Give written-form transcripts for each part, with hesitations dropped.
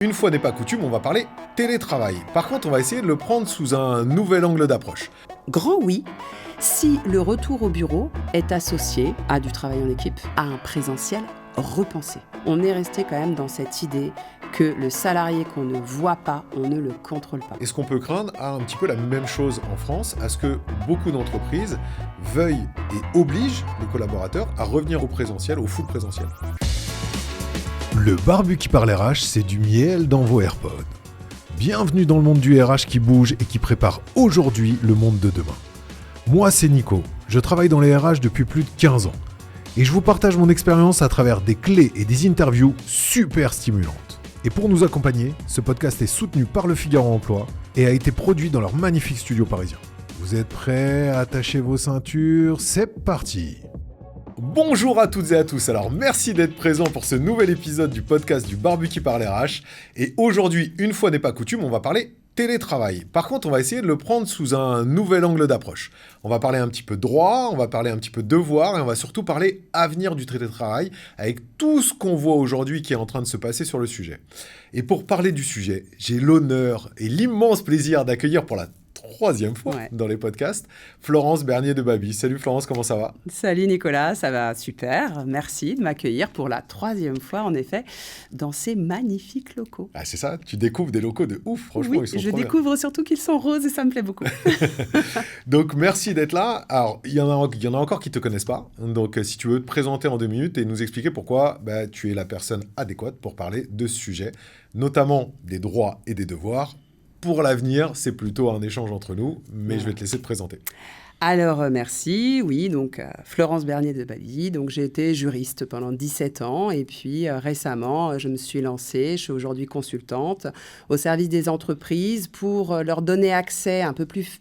Une fois n'est pas coutume, on va parler télétravail. Par contre, on va essayer de le prendre sous un nouvel angle d'approche. Grand oui, si le retour au bureau est associé à du travail en équipe, à un présentiel repensé. On est resté quand même dans cette idée que le salarié qu'on ne voit pas, on ne le contrôle pas. Et ce qu'on peut craindre a un petit peu la même chose en France, à ce que beaucoup d'entreprises veuillent et obligent les collaborateurs à revenir au présentiel, au full présentiel. Le Barbu qui parle RH, c'est du miel dans vos AirPods. Bienvenue dans le monde du RH qui bouge et qui prépare aujourd'hui le monde de demain. Moi, c'est Nico. Je travaille dans les RH depuis plus de 15 ans. Et je vous partage mon expérience à travers des clés et des interviews super stimulantes. Et pour nous accompagner, ce podcast est soutenu par Le Figaro Emploi et a été produit dans leur magnifique studio parisien. Vous êtes prêts à attacher vos ceintures? C'est parti! Bonjour à toutes et à tous, alors merci d'être présents pour ce nouvel épisode du podcast du Barbu qui parle RH. Et aujourd'hui, une fois n'est pas coutume, on va parler télétravail. Par contre, on va essayer de le prendre sous un nouvel angle d'approche. On va parler un petit peu droit, on va parler un petit peu devoir et on va surtout parler avenir du télétravail avec tout ce qu'on voit aujourd'hui qui est en train de se passer sur le sujet. Et pour parler du sujet, j'ai l'honneur et l'immense plaisir d'accueillir pour la troisième fois dans les podcasts, Florence Bernier de Baby. Salut Florence, comment ça va? Salut Nicolas, ça va super. Merci de m'accueillir pour la troisième fois, en effet, dans ces magnifiques locaux. Ah, c'est ça, tu découvres des locaux de ouf, franchement, oui, ils sont je trop bien. découvre surtout qu'ils sont roses et ça me plaît beaucoup. Donc, merci d'être là. Alors, il y en a encore qui ne te connaissent pas. Donc, si tu veux te présenter en 2 minutes et nous expliquer pourquoi tu es la personne adéquate pour parler de ce sujet, notamment des droits et des devoirs. Pour l'avenir, c'est plutôt un échange entre nous, mais je vais te laisser te présenter. Alors, merci. Oui, donc Florence Bernier de Baby. Donc, j'ai été juriste pendant 17 ans et puis récemment, je me suis lancée. Je suis aujourd'hui consultante au service des entreprises pour leur donner accès un peu plus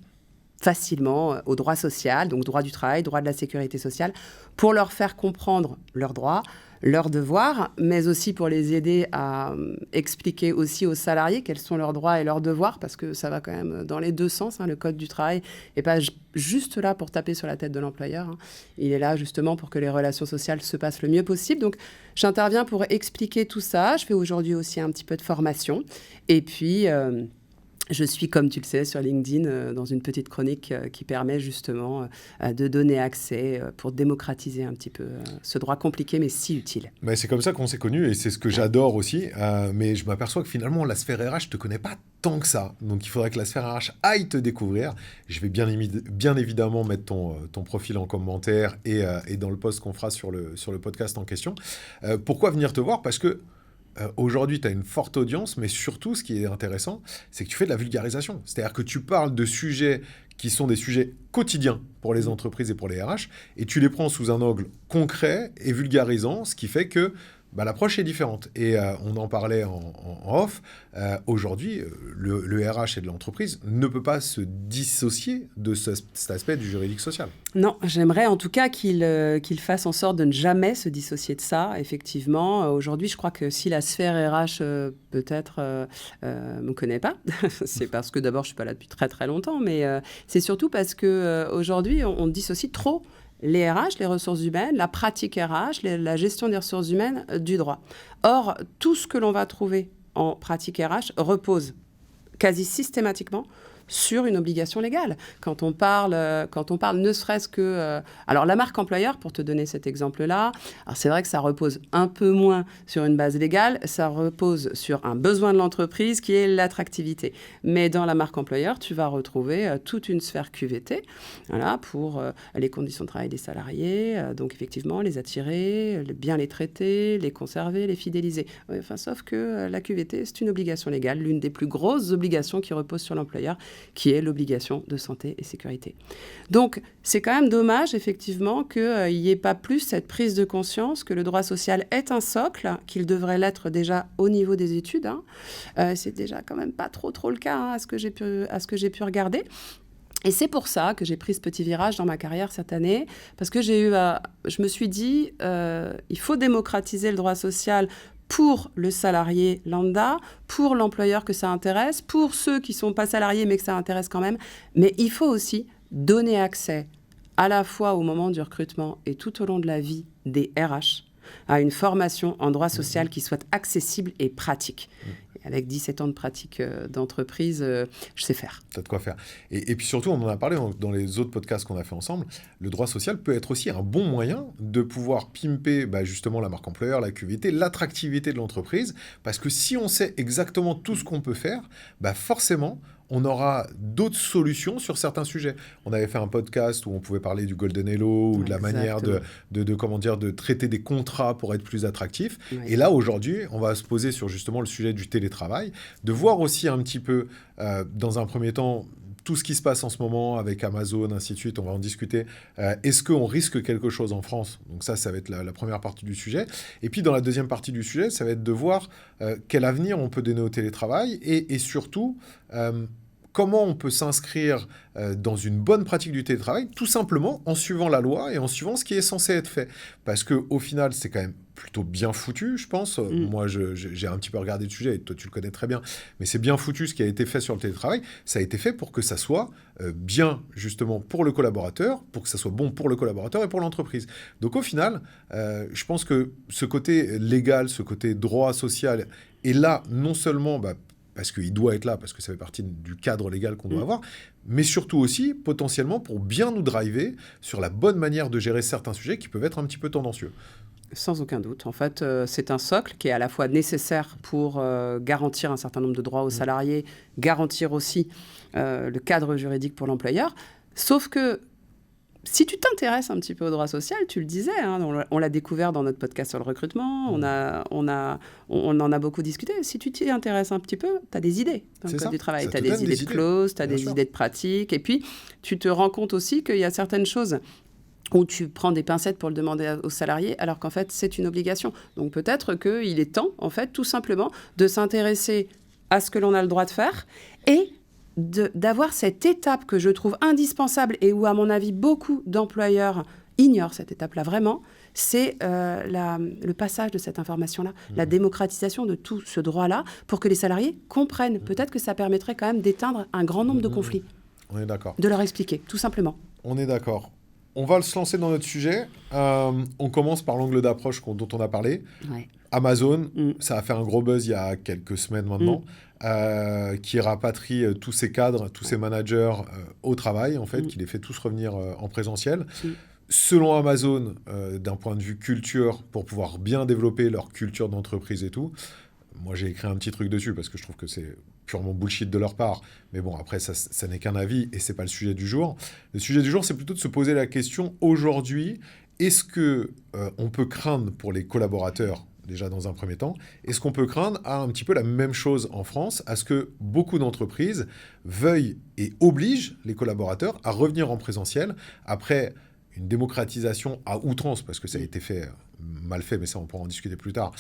facilement au droit social, donc droit du travail, droit de la sécurité sociale, pour leur faire comprendre leurs droits, leurs devoirs, mais aussi pour les aider à expliquer aussi aux salariés quels sont leurs droits et leurs devoirs, parce que ça va quand même dans les deux sens. Le Code du travail n'est pas juste là pour taper sur la tête de l'employeur. Il est là justement pour que les relations sociales se passent le mieux possible. Donc, j'interviens pour expliquer tout ça. Je fais aujourd'hui aussi un petit peu de formation. Et puis... je suis, comme tu le sais, sur LinkedIn dans une petite chronique qui permet justement de donner accès pour démocratiser un petit peu ce droit compliqué mais si utile. Mais c'est comme ça qu'on s'est connus et c'est ce que j'adore aussi. Mais je m'aperçois que finalement, la sphère RH, je ne te connais pas tant que ça. Donc, il faudrait que la sphère RH aille te découvrir. Je vais bien évidemment mettre ton profil en commentaire et dans le post qu'on fera sur le podcast en question. Pourquoi venir te voir? Parce que aujourd'hui, tu as une forte audience, mais surtout, ce qui est intéressant, c'est que tu fais de la vulgarisation. C'est-à-dire que tu parles de sujets qui sont des sujets quotidiens pour les entreprises et pour les RH, et tu les prends sous un angle concret et vulgarisant, ce qui fait que l'approche est différente. Et on en parlait en off. Aujourd'hui, le RH et de l'entreprise ne peut pas se dissocier de cet aspect du juridique social. Non, j'aimerais en tout cas qu'il fasse en sorte de ne jamais se dissocier de ça. Effectivement, aujourd'hui, je crois que si la sphère RH peut-être ne me connaît pas, c'est parce que d'abord, je ne suis pas là depuis très très longtemps, mais c'est surtout parce qu'aujourd'hui, on dissocie trop les RH, les ressources humaines, la pratique RH, la gestion des ressources humaines du droit. Or, tout ce que l'on va trouver en pratique RH repose quasi systématiquement sur une obligation légale. Quand on parle ne serait-ce que... alors, la marque employeur, pour te donner cet exemple-là, alors c'est vrai que ça repose un peu moins sur une base légale, ça repose sur un besoin de l'entreprise qui est l'attractivité. Mais dans la marque employeur, tu vas retrouver toute une sphère QVT pour les conditions de travail des salariés, donc effectivement, les attirer, bien les traiter, les conserver, les fidéliser. Sauf que la QVT, c'est une obligation légale, l'une des plus grosses obligations qui repose sur l'employeur, qui est l'obligation de santé et sécurité. Donc, c'est quand même dommage, effectivement, qu'il n'y ait pas plus cette prise de conscience que le droit social est un socle, qu'il devrait l'être déjà au niveau des études. C'est déjà quand même pas trop le cas à ce que j'ai pu regarder. Et c'est pour ça que j'ai pris ce petit virage dans ma carrière cette année, parce que je me suis dit, il faut démocratiser le droit social pour le salarié lambda, pour l'employeur que ça intéresse, pour ceux qui ne sont pas salariés mais que ça intéresse quand même. Mais il faut aussi donner accès à la fois au moment du recrutement et tout au long de la vie des RH à une formation en droit social qui soit accessible et pratique. Et avec 17 ans de pratique d'entreprise, je sais faire. T'as de quoi faire. Et puis surtout, on en a parlé dans les autres podcasts qu'on a fait ensemble, le droit social peut être aussi un bon moyen de pouvoir pimper justement la marque employeur, la QVT, l'attractivité de l'entreprise, parce que si on sait exactement tout ce qu'on peut faire, forcément, on aura d'autres solutions sur certains sujets. On avait fait un podcast où on pouvait parler du Golden Hello ou de la manière de traiter des contrats pour être plus attractif. Oui. Et là, aujourd'hui, on va se poser sur justement le sujet du télétravail, de voir aussi un petit peu, dans un premier temps, tout ce qui se passe en ce moment avec Amazon, ainsi de suite, on va en discuter. Est-ce qu'on risque quelque chose en France ? Donc ça va être la première partie du sujet. Et puis dans la deuxième partie du sujet, ça va être de voir quel avenir on peut donner au télétravail et surtout, comment on peut s'inscrire dans une bonne pratique du télétravail, tout simplement en suivant la loi et en suivant ce qui est censé être fait. Parce qu'au final, c'est quand même plutôt bien foutu, je pense. Moi, j'ai un petit peu regardé le sujet, et toi, tu le connais très bien. Mais c'est bien foutu ce qui a été fait sur le télétravail. Ça a été fait pour que ça soit bien, justement, pour le collaborateur, pour que ça soit bon pour le collaborateur et pour l'entreprise. Donc, au final, je pense que ce côté légal, ce côté droit social est là, non seulement parce qu'il doit être là, parce que ça fait partie du cadre légal qu'on doit avoir, mais surtout aussi, potentiellement, pour bien nous driver sur la bonne manière de gérer certains sujets qui peuvent être un petit peu tendancieux. Sans aucun doute. En fait, c'est un socle qui est à la fois nécessaire pour garantir un certain nombre de droits aux salariés, garantir aussi le cadre juridique pour l'employeur. Sauf que si tu t'intéresses un petit peu au droit social, tu le disais, on l'a découvert dans notre podcast sur le recrutement, on en a beaucoup discuté. Si tu t'y intéresses un petit peu, tu as des idées dans le code du travail. Tu as des idées de clauses, tu as des idées de pratiques. Et puis, tu te rends compte aussi qu'il y a certaines choses où tu prends des pincettes pour le demander aux salariés, alors qu'en fait, c'est une obligation. Donc peut-être qu'il est temps, en fait, tout simplement, de s'intéresser à ce que l'on a le droit de faire et d'avoir cette étape que je trouve indispensable et où, à mon avis, beaucoup d'employeurs ignorent cette étape-là vraiment, c'est le passage de cette information-là, la démocratisation de tout ce droit-là pour que les salariés comprennent. Peut-être que ça permettrait quand même d'éteindre un grand nombre de conflits. On est d'accord. De leur expliquer, tout simplement. On est d'accord. On va se lancer dans notre sujet. On commence par l'angle d'approche dont on a parlé. Ouais. Amazon, ça a fait un gros buzz il y a quelques semaines maintenant, qui rapatrie tous ces cadres, tous ces managers au travail, en fait, qui les fait tous revenir en présentiel. Selon Amazon, d'un point de vue culture, pour pouvoir bien développer leur culture d'entreprise et tout, moi j'ai écrit un petit truc dessus parce que je trouve que c'est purement bullshit de leur part. Mais bon, après, ça n'est qu'un avis et c'est pas le sujet du jour. Le sujet du jour, c'est plutôt de se poser la question, aujourd'hui, est-ce qu'on peut craindre pour les collaborateurs, déjà dans un premier temps, est-ce qu'on peut craindre à un petit peu la même chose en France, à ce que beaucoup d'entreprises veuillent et obligent les collaborateurs à revenir en présentiel après une démocratisation à outrance, parce que ça a été fait, mal fait, mais ça on pourra en discuter plus tard,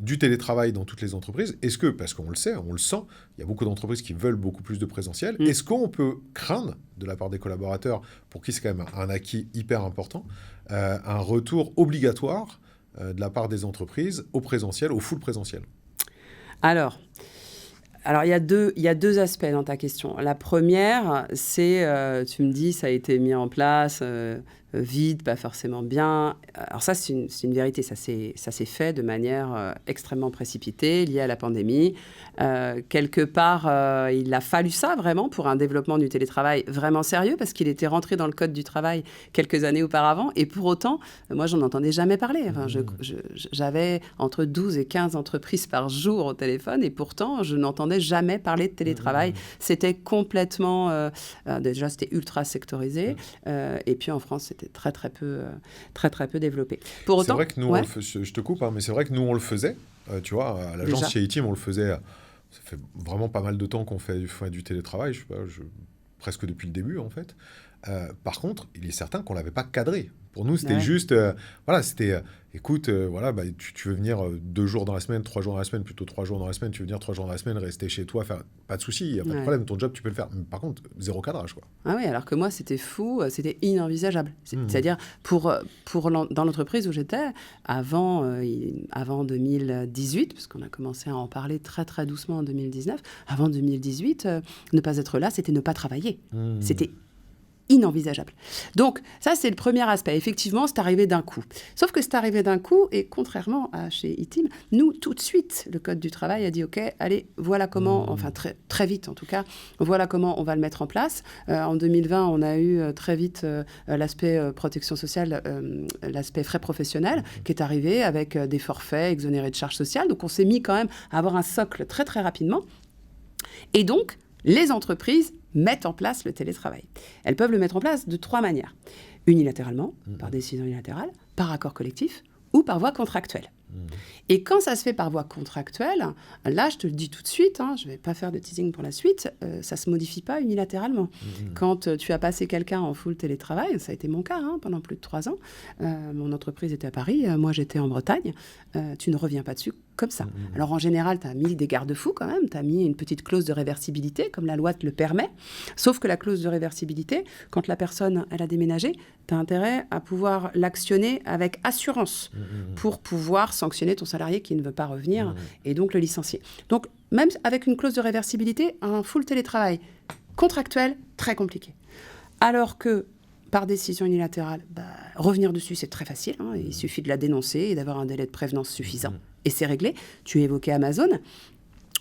du télétravail dans toutes les entreprises. Est-ce que, parce qu'on le sait, on le sent, il y a beaucoup d'entreprises qui veulent beaucoup plus de présentiel, est-ce qu'on peut craindre, de la part des collaborateurs, pour qui c'est quand même un acquis hyper important, un retour obligatoire de la part des entreprises au présentiel, au full présentiel? Alors, il y a deux aspects dans ta question. La première, c'est, tu me dis, ça a été mis en place vite, pas forcément bien. Alors ça, c'est une vérité. Ça s'est fait de manière extrêmement précipitée, liée à la pandémie. Quelque part, il a fallu ça vraiment pour un développement du télétravail vraiment sérieux, parce qu'il était rentré dans le code du travail quelques années auparavant. Et pour autant, moi, j'en entendais jamais parler. Enfin, j'avais entre 12 et 15 entreprises par jour au téléphone, et pourtant, je n'entendais jamais parler de télétravail. C'était complètement... déjà, c'était ultra sectorisé. Et puis, en France, c'était très peu développé. Pour autant, c'est vrai que nous, je te coupe, mais c'est vrai que nous, on le faisait. Tu vois, à l'agence chez E-Team, on le faisait. Ça fait vraiment pas mal de temps qu'on fait du télétravail, je sais pas, presque depuis le début, en fait. Par contre, il est certain qu'on ne l'avait pas cadré. Pour nous, c'était juste... écoute, tu veux venir 2 jours dans la semaine, 3 jours dans la semaine, plutôt 3 jours dans la semaine, tu veux venir 3 jours dans la semaine, rester chez toi, pas de souci, il n'y a pas de problème, ton job, tu peux le faire. Mais par contre, zéro cadrage, quoi. Ah oui, alors que moi, c'était fou, c'était inenvisageable. C'est-à-dire, dans l'entreprise où j'étais, avant 2018, parce qu'on a commencé à en parler très, très doucement en 2019, avant 2018, ne pas être là, c'était ne pas travailler. C'était inenvisageable. Donc, ça, c'est le premier aspect. Effectivement, c'est arrivé d'un coup. Sauf que c'est arrivé d'un coup, et contrairement à chez ITIM, nous, tout de suite, le Code du travail a dit, OK, allez, voilà comment, enfin très, très vite en tout cas, voilà comment on va le mettre en place. En 2020, on a eu très vite l'aspect protection sociale, l'aspect frais professionnels, qui est arrivé avec des forfaits exonérés de charges sociales. Donc, on s'est mis quand même à avoir un socle très, très rapidement. Et donc, les entreprises mettent en place le télétravail. Elles peuvent le mettre en place de 3 manières. Unilatéralement, par décision unilatérale, par accord collectif ou par voie contractuelle. Et quand ça se fait par voie contractuelle, là, je te le dis tout de suite, je ne vais pas faire de teasing pour la suite, ça ne se modifie pas unilatéralement. Quand tu as passé quelqu'un en full télétravail, ça a été mon cas pendant plus de 3 ans, mon entreprise était à Paris, moi j'étais en Bretagne, tu ne reviens pas dessus comme ça. Alors en général, tu as mis des garde-fous quand même, tu as mis une petite clause de réversibilité, comme la loi te le permet, sauf que la clause de réversibilité, quand la personne, elle a déménagé, tu as intérêt à pouvoir l'actionner avec assurance pour pouvoir sanctionner ton salarié qui ne veut pas revenir et donc le licencier. Donc, même avec une clause de réversibilité, un full télétravail contractuel, très compliqué. Alors que, par décision unilatérale, revenir dessus, c'est très facile. Il suffit de la dénoncer et d'avoir un délai de prévenance suffisant. Et c'est réglé. Tu évoquais Amazon.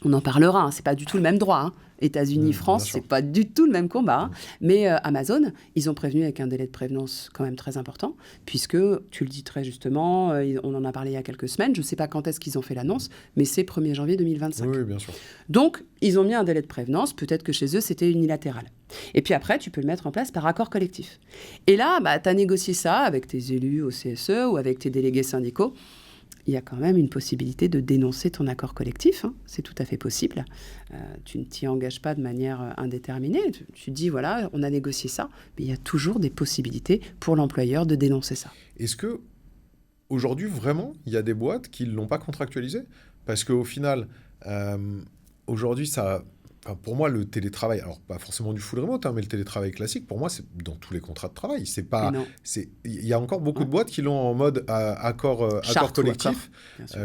On en parlera, c'est pas du tout le même droit. États-Unis, France, c'est pas du tout le même combat. Mais Amazon, ils ont prévenu avec un délai de prévenance quand même très important, puisque, tu le dis très justement, on en a parlé il y a quelques semaines, je sais pas quand est-ce qu'ils ont fait l'annonce, mais c'est 1er janvier 2025. Oui, bien sûr. Donc, ils ont mis un délai de prévenance, peut-être que chez eux, c'était unilatéral. Et puis après, tu peux le mettre en place par accord collectif. Et là, tu as négocié ça avec tes élus au CSE ou avec tes délégués syndicaux. Il y a quand même une possibilité de dénoncer ton accord collectif. C'est tout à fait possible. Tu ne t'y engages pas de manière indéterminée. Tu dis, voilà, on a négocié ça, mais il y a toujours des possibilités pour l'employeur de dénoncer ça. Est-ce que aujourd'hui, vraiment, il y a des boîtes qui ne l'ont pas contractualisé ? Parce qu'au final, aujourd'hui, ça... pour moi, le télétravail, alors pas forcément du full remote, mais le télétravail classique, pour moi, c'est dans tous les contrats de travail. C'est pas, il y a encore beaucoup de boîtes qui l'ont en mode accord collectif,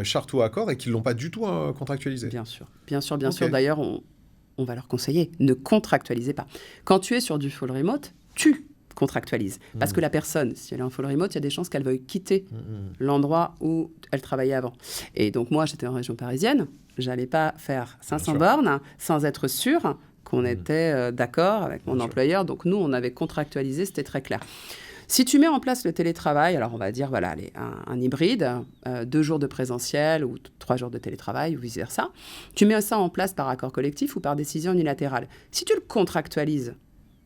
charte ou accord, et qui ne l'ont pas du tout contractualisé. Bien sûr. D'ailleurs, on va leur conseiller, ne contractualisez pas. Quand tu es sur du full remote, tu contractualises. Parce que la personne, si elle est en full remote, il y a des chances qu'elle veuille quitter l'endroit où elle travaillait avant. Et donc moi, j'étais en région parisienne. J'allais pas faire 500 bornes sans être sûre qu'on était d'accord avec mon employeur. Donc nous, on avait contractualisé, c'était très clair. Si tu mets en place le télétravail, alors on va dire voilà, un hybride, 2 jours de présentiel ou 3 jours de télétravail ou vice-versa, tu mets ça en place par accord collectif ou par décision unilatérale. Si tu le contractualises,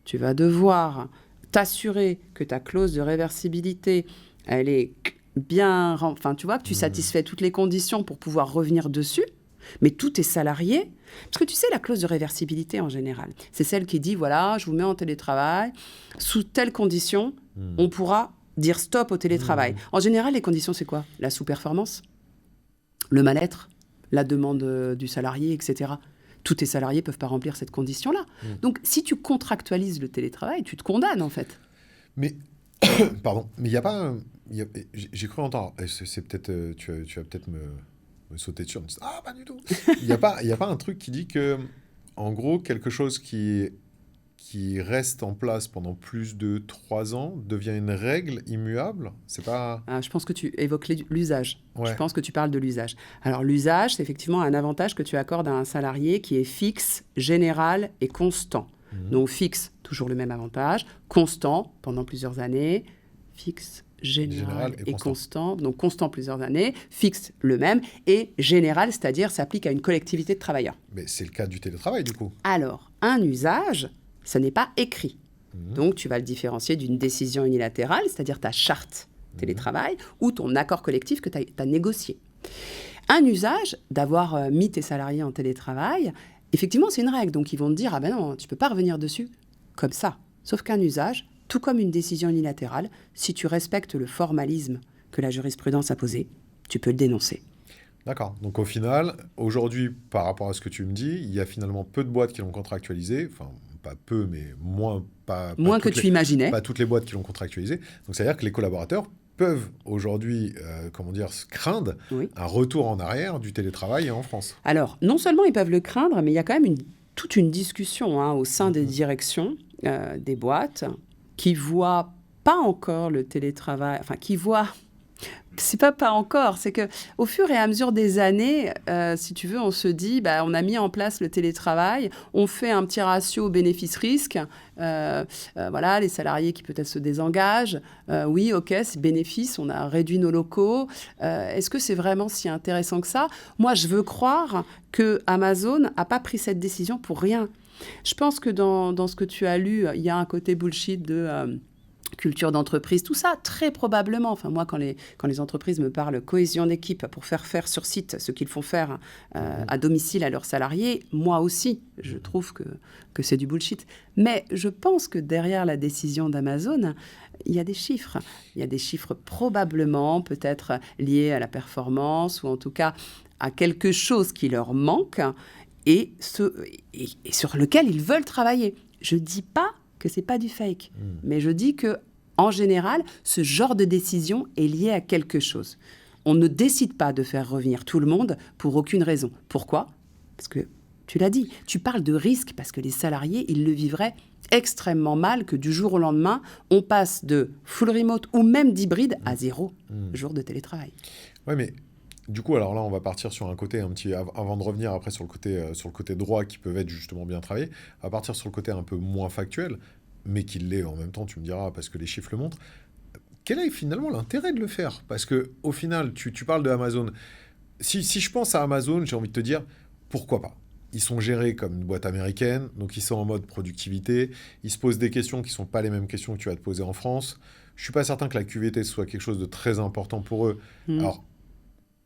tu vas devoir t'assurer que ta clause de réversibilité, elle est bien... Enfin, tu vois, que tu satisfais toutes les conditions pour pouvoir revenir dessus. Mais tous tes salariés, parce que tu sais, la clause de réversibilité en général, c'est celle qui dit, voilà, je vous mets en télétravail, sous telles conditions, on pourra dire stop au télétravail. En général, les conditions, c'est quoi ? La sous-performance, le mal-être, la demande du salarié, etc. Tous tes salariés ne peuvent pas remplir cette condition-là. Donc, si tu contractualises le télétravail, tu te condamnes, en fait. Mais, pardon, mais il n'y a pas... j'ai cru entendre, c'est peut-être... tu vas peut-être me sauter dessus, en me disant, ah, pas du tout. Il n'y a pas un truc qui dit que, en gros, quelque chose qui reste en place pendant plus de 3 ans devient une règle immuable. C'est pas... je pense que tu évoques l'usage. Ouais. Je pense que tu parles de l'usage. Alors, l'usage, c'est effectivement un avantage que tu accordes à un salarié qui est fixe, général et constant. Donc, fixe, toujours le même avantage. Constant, pendant plusieurs années. Fixe, général et constant. Donc, constant plusieurs années, fixe le même, et général, c'est-à-dire s'applique à une collectivité de travailleurs. Mais c'est le cas du télétravail, du coup. Alors, un usage, ça n'est pas écrit. Donc, tu vas le différencier d'une décision unilatérale, c'est-à-dire ta charte télétravail, ou ton accord collectif que tu as négocié. Un usage, d'avoir mis tes salariés en télétravail, effectivement, c'est une règle. Donc, ils vont te dire, ah ben non, tu ne peux pas revenir dessus comme ça. Sauf qu'un usage, tout comme une décision unilatérale, si tu respectes le formalisme que la jurisprudence a posé, tu peux le dénoncer. D'accord. Donc au final, aujourd'hui, par rapport à ce que tu me dis, il y a finalement peu de boîtes qui l'ont contractualisé. Enfin, pas peu, mais moins que tu imaginais. Pas toutes les boîtes qui l'ont contractualisé. Donc c'est-à-dire que les collaborateurs peuvent aujourd'hui, craindre un retour en arrière du télétravail en France. Alors, non seulement ils peuvent le craindre, mais il y a quand même toute une discussion au sein des directions des boîtes qui voient pas encore le télétravail, enfin qui voient... C'est pas encore, c'est qu'au fur et à mesure des années, si tu veux, on se dit, on a mis en place le télétravail, on fait un petit ratio bénéfice-risque, voilà, les salariés qui peut-être se désengagent, oui, ok, c'est bénéfice, on a réduit nos locaux, est-ce que c'est vraiment si intéressant que ça ? Moi, je veux croire que Amazon n'a pas pris cette décision pour rien. Je pense que dans ce que tu as lu, il y a un côté bullshit de... culture d'entreprise, tout ça, très probablement. Enfin, moi, quand les entreprises me parlent cohésion d'équipe pour faire sur site ce qu'ils font faire à domicile à leurs salariés, moi aussi, je trouve que c'est du bullshit. Mais je pense que derrière la décision d'Amazon, il y a des chiffres. Il y a des chiffres probablement peut-être liés à la performance ou en tout cas à quelque chose qui leur manque et sur lequel ils veulent travailler. Je ne dis pas que c'est pas du fake. Mais je dis que, en général, ce genre de décision est lié à quelque chose. On ne décide pas de faire revenir tout le monde pour aucune raison. Pourquoi ? Parce que, tu l'as dit, tu parles de risque parce que les salariés, ils le vivraient extrêmement mal que du jour au lendemain, on passe de full remote ou même d'hybride à 0 jours de télétravail. Ouais, mais... Du coup, alors là, on va partir sur un côté un petit... Avant de revenir après sur le côté droit qui peuvent être justement bien travaillés, on va partir sur le côté un peu moins factuel, mais qui l'est en même temps, tu me diras, parce que les chiffres le montrent. Quel est finalement l'intérêt de le faire ? Parce qu'au final, tu parles de Amazon. Si je pense à Amazon, j'ai envie de te dire, pourquoi pas ? Ils sont gérés comme une boîte américaine, donc ils sont en mode productivité. Ils se posent des questions qui ne sont pas les mêmes questions que tu vas te poser en France. Je ne suis pas certain que la QVT soit quelque chose de très important pour eux. Alors,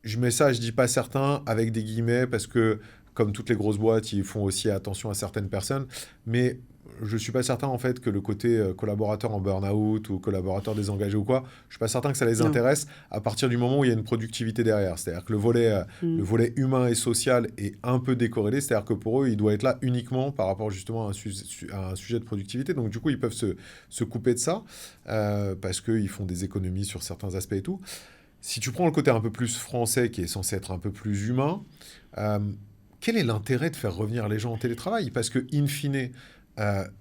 je mets ça, je dis pas certains, avec des guillemets, parce que, comme toutes les grosses boîtes, ils font aussi attention à certaines personnes. Mais je suis pas certain, en fait, que le côté collaborateur en burn-out ou collaborateur désengagé ou quoi, je suis pas certain que ça les intéresse à partir du moment où il y a une productivité derrière. C'est-à-dire que le volet humain et social est un peu décorrélé. C'est-à-dire que pour eux, il doit être là uniquement par rapport justement à un sujet de productivité. Donc, du coup, ils peuvent se couper de ça parce qu'ils font des économies sur certains aspects et tout. Si tu prends le côté un peu plus français, qui est censé être un peu plus humain, quel est l'intérêt de faire revenir les gens en télétravail ? Parce que, in fine,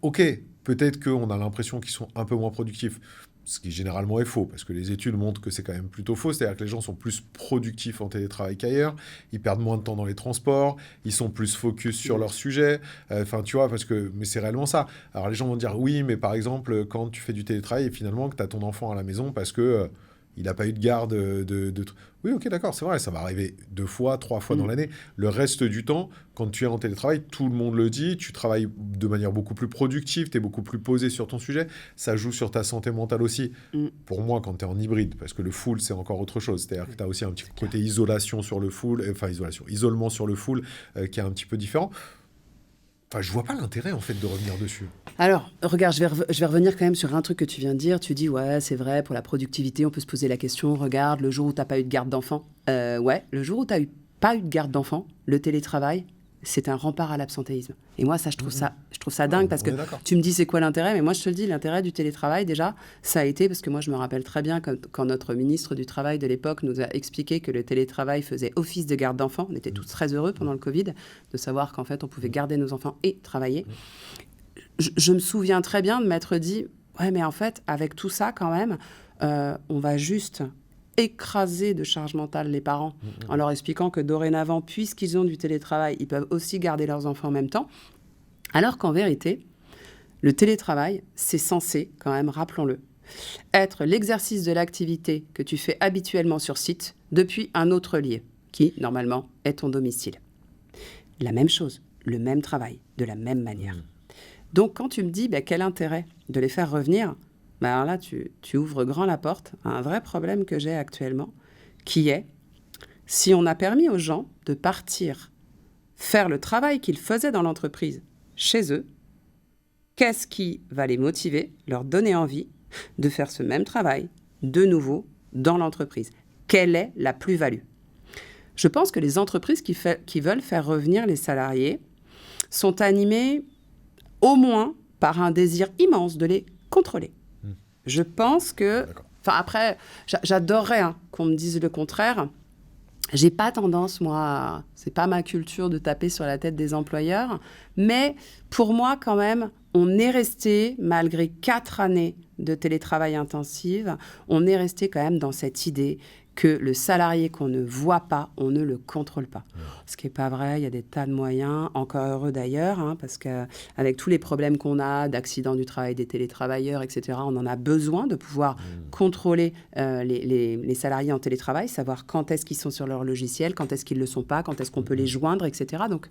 ok, peut-être qu'on a l'impression qu'ils sont un peu moins productifs, ce qui généralement est faux, parce que les études montrent que c'est quand même plutôt faux, c'est-à-dire que les gens sont plus productifs en télétravail qu'ailleurs, ils perdent moins de temps dans les transports, ils sont plus focus sur leur sujet, enfin tu vois, mais c'est réellement ça. Alors les gens vont dire, oui, mais par exemple, quand tu fais du télétravail et finalement que tu as ton enfant à la maison parce que... il n'a pas eu de garde de... Oui, ok, d'accord, c'est vrai, ça va arriver 2 fois, 3 fois dans l'année. Le reste du temps, quand tu es en télétravail, tout le monde le dit, tu travailles de manière beaucoup plus productive, tu es beaucoup plus posé sur ton sujet, ça joue sur ta santé mentale aussi. Pour moi, quand tu es en hybride, parce que le full, c'est encore autre chose. C'est-à-dire que tu as aussi un petit côté isolation sur le full, isolement sur le full, qui est un petit peu différent. Enfin, je vois pas l'intérêt, en fait, de revenir dessus. Alors, regarde, je vais revenir quand même sur un truc que tu viens de dire. Tu dis, ouais, c'est vrai, pour la productivité, on peut se poser la question, regarde, le jour où tu n'as pas eu de garde d'enfant. Ouais, le jour où tu n'as pas eu de garde d'enfant, le télétravail, c'est un rempart à l'absentéisme. Et moi, ça, je trouve ça dingue parce que tu me dis, c'est quoi l'intérêt ? Mais moi, je te le dis, l'intérêt du télétravail, déjà, ça a été, parce que moi, je me rappelle très bien quand notre ministre du Travail de l'époque nous a expliqué que le télétravail faisait office de garde d'enfants. On était tous très heureux pendant le Covid de savoir qu'en fait, on pouvait garder nos enfants et travailler. Je me souviens très bien de m'être dit, ouais, mais en fait, avec tout ça, quand même, on va juste écraser de charge mentale les parents en leur expliquant que dorénavant, puisqu'ils ont du télétravail, ils peuvent aussi garder leurs enfants en même temps. Alors qu'en vérité, le télétravail, c'est censé, quand même, rappelons-le, être l'exercice de l'activité que tu fais habituellement sur site depuis un autre lieu, qui, normalement, est ton domicile. La même chose, le même travail, de la même manière. Donc, quand tu me dis quel intérêt de les faire revenir, alors là, tu ouvres grand la porte à un vrai problème que j'ai actuellement, qui est, si on a permis aux gens de partir faire le travail qu'ils faisaient dans l'entreprise chez eux, qu'est-ce qui va les motiver, leur donner envie de faire ce même travail de nouveau dans l'entreprise ? Quelle est la plus-value ? Je pense que les entreprises qui veulent faire revenir les salariés sont animées au moins par un désir immense de les contrôler. Je pense que... Enfin, après, j'adorerais qu'on me dise le contraire. J'ai pas tendance, moi, c'est pas ma culture de taper sur la tête des employeurs, mais pour moi, quand même, on est resté, malgré 4 années de télétravail intensive, on est resté quand même dans cette idée que le salarié qu'on ne voit pas, on ne le contrôle pas. Ce qui n'est pas vrai, il y a des tas de moyens, encore heureux d'ailleurs, parce qu'avec tous les problèmes qu'on a, d'accidents du travail des télétravailleurs, etc., on en a besoin de pouvoir contrôler les salariés en télétravail, savoir quand est-ce qu'ils sont sur leur logiciel, quand est-ce qu'ils ne le sont pas, quand est-ce qu'on peut les joindre, etc. Donc,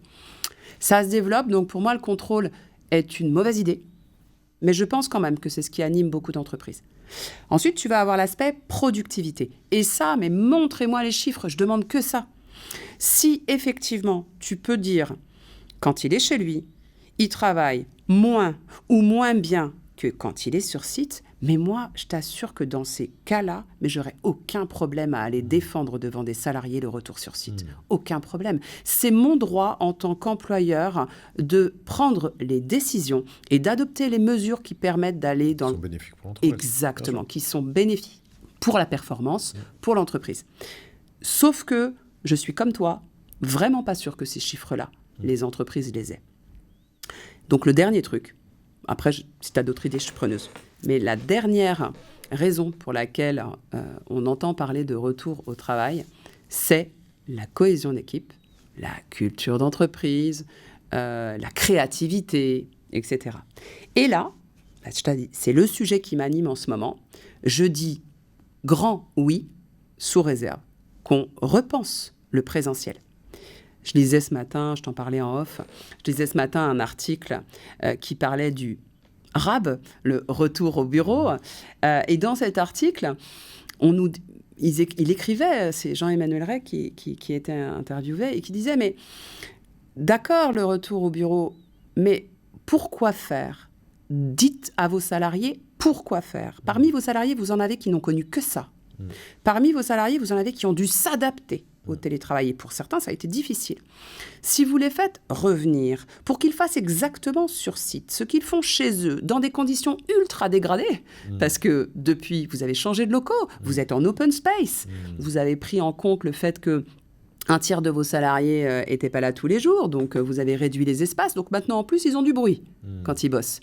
ça se développe. Donc, pour moi, le contrôle est une mauvaise idée. Mais je pense quand même que c'est ce qui anime beaucoup d'entreprises. Ensuite, tu vas avoir l'aspect productivité. Et ça, mais montrez-moi les chiffres, je demande que ça. Si effectivement, tu peux dire, quand il est chez lui, il travaille moins ou moins bien que quand il est sur site, mais moi, je t'assure que dans ces cas-là, mais j'aurais aucun problème à aller défendre devant des salariés le retour sur site. Aucun problème. C'est mon droit en tant qu'employeur de prendre les décisions et d'adopter les mesures qui permettent d'aller dans... Qui sont bénéfiques pour l'entreprise. Exactement, qui sont bénéfiques pour la performance, pour l'entreprise. Sauf que je suis comme toi, vraiment pas sûr que ces chiffres-là, les entreprises les aient. Donc le dernier truc, après, si tu as d'autres idées, je suis preneuse. Mais la dernière raison pour laquelle on entend parler de retour au travail, c'est la cohésion d'équipe, la culture d'entreprise, la créativité, etc. Et là, je t'ai dit, c'est le sujet qui m'anime en ce moment. Je dis grand oui, sous réserve, qu'on repense le présentiel. Je lisais ce matin, je t'en parlais en off, je lisais ce matin un article qui parlait du RAB, le retour au bureau. Et dans cet article, il écrivait, c'est Jean-Emmanuel Ray qui était interviewé et qui disait, mais d'accord, le retour au bureau, mais pourquoi faire ? Dites à vos salariés pourquoi faire. Parmi vos salariés, vous en avez qui n'ont connu que ça. Parmi vos salariés, vous en avez qui ont dû s'adapter au télétravail. Et pour certains, ça a été difficile. Si vous les faites revenir pour qu'ils fassent exactement sur site ce qu'ils font chez eux, dans des conditions ultra dégradées, parce que depuis, vous avez changé de locaux, vous êtes en open space, vous avez pris en compte le fait que un tiers de vos salariés n'étaient pas là tous les jours, donc vous avez réduit les espaces. Donc maintenant, en plus, ils ont du bruit quand ils bossent.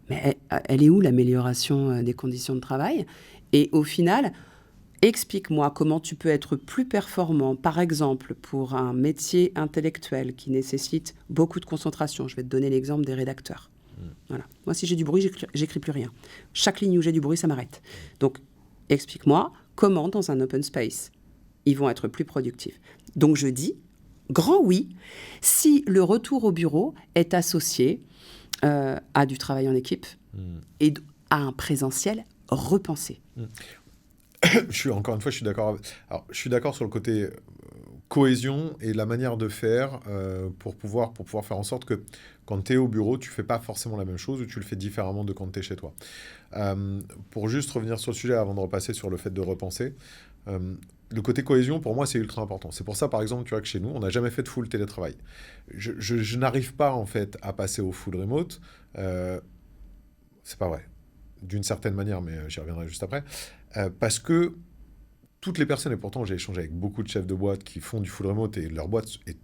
Mais elle est où l'amélioration des conditions de travail ? Et au final... Explique-moi comment tu peux être plus performant, par exemple, pour un métier intellectuel qui nécessite beaucoup de concentration. Je vais te donner l'exemple des rédacteurs. Voilà. Moi, si j'ai du bruit, j'écris plus rien. Chaque ligne où j'ai du bruit, ça m'arrête. Donc, explique-moi comment, dans un open space, ils vont être plus productifs. Donc, je dis, grand oui, si le retour au bureau est associé à du travail en équipe et à un présentiel repensé. Encore une fois, je suis d'accord. Alors, je suis d'accord sur le côté cohésion et la manière de faire pour pouvoir faire en sorte que quand tu es au bureau, tu ne fais pas forcément la même chose ou tu le fais différemment de quand tu es chez toi. Pour juste revenir sur le sujet avant de repasser sur le fait de repenser, le côté cohésion, pour moi, c'est ultra important. C'est pour ça, par exemple, tu vois que chez nous, on n'a jamais fait de full télétravail. Je n'arrive pas, en fait, à passer au full remote. C'est pas vrai. D'une certaine manière, mais j'y reviendrai juste après. Parce que toutes les personnes, et pourtant j'ai échangé avec beaucoup de chefs de boîte qui font du full remote et leur boîte est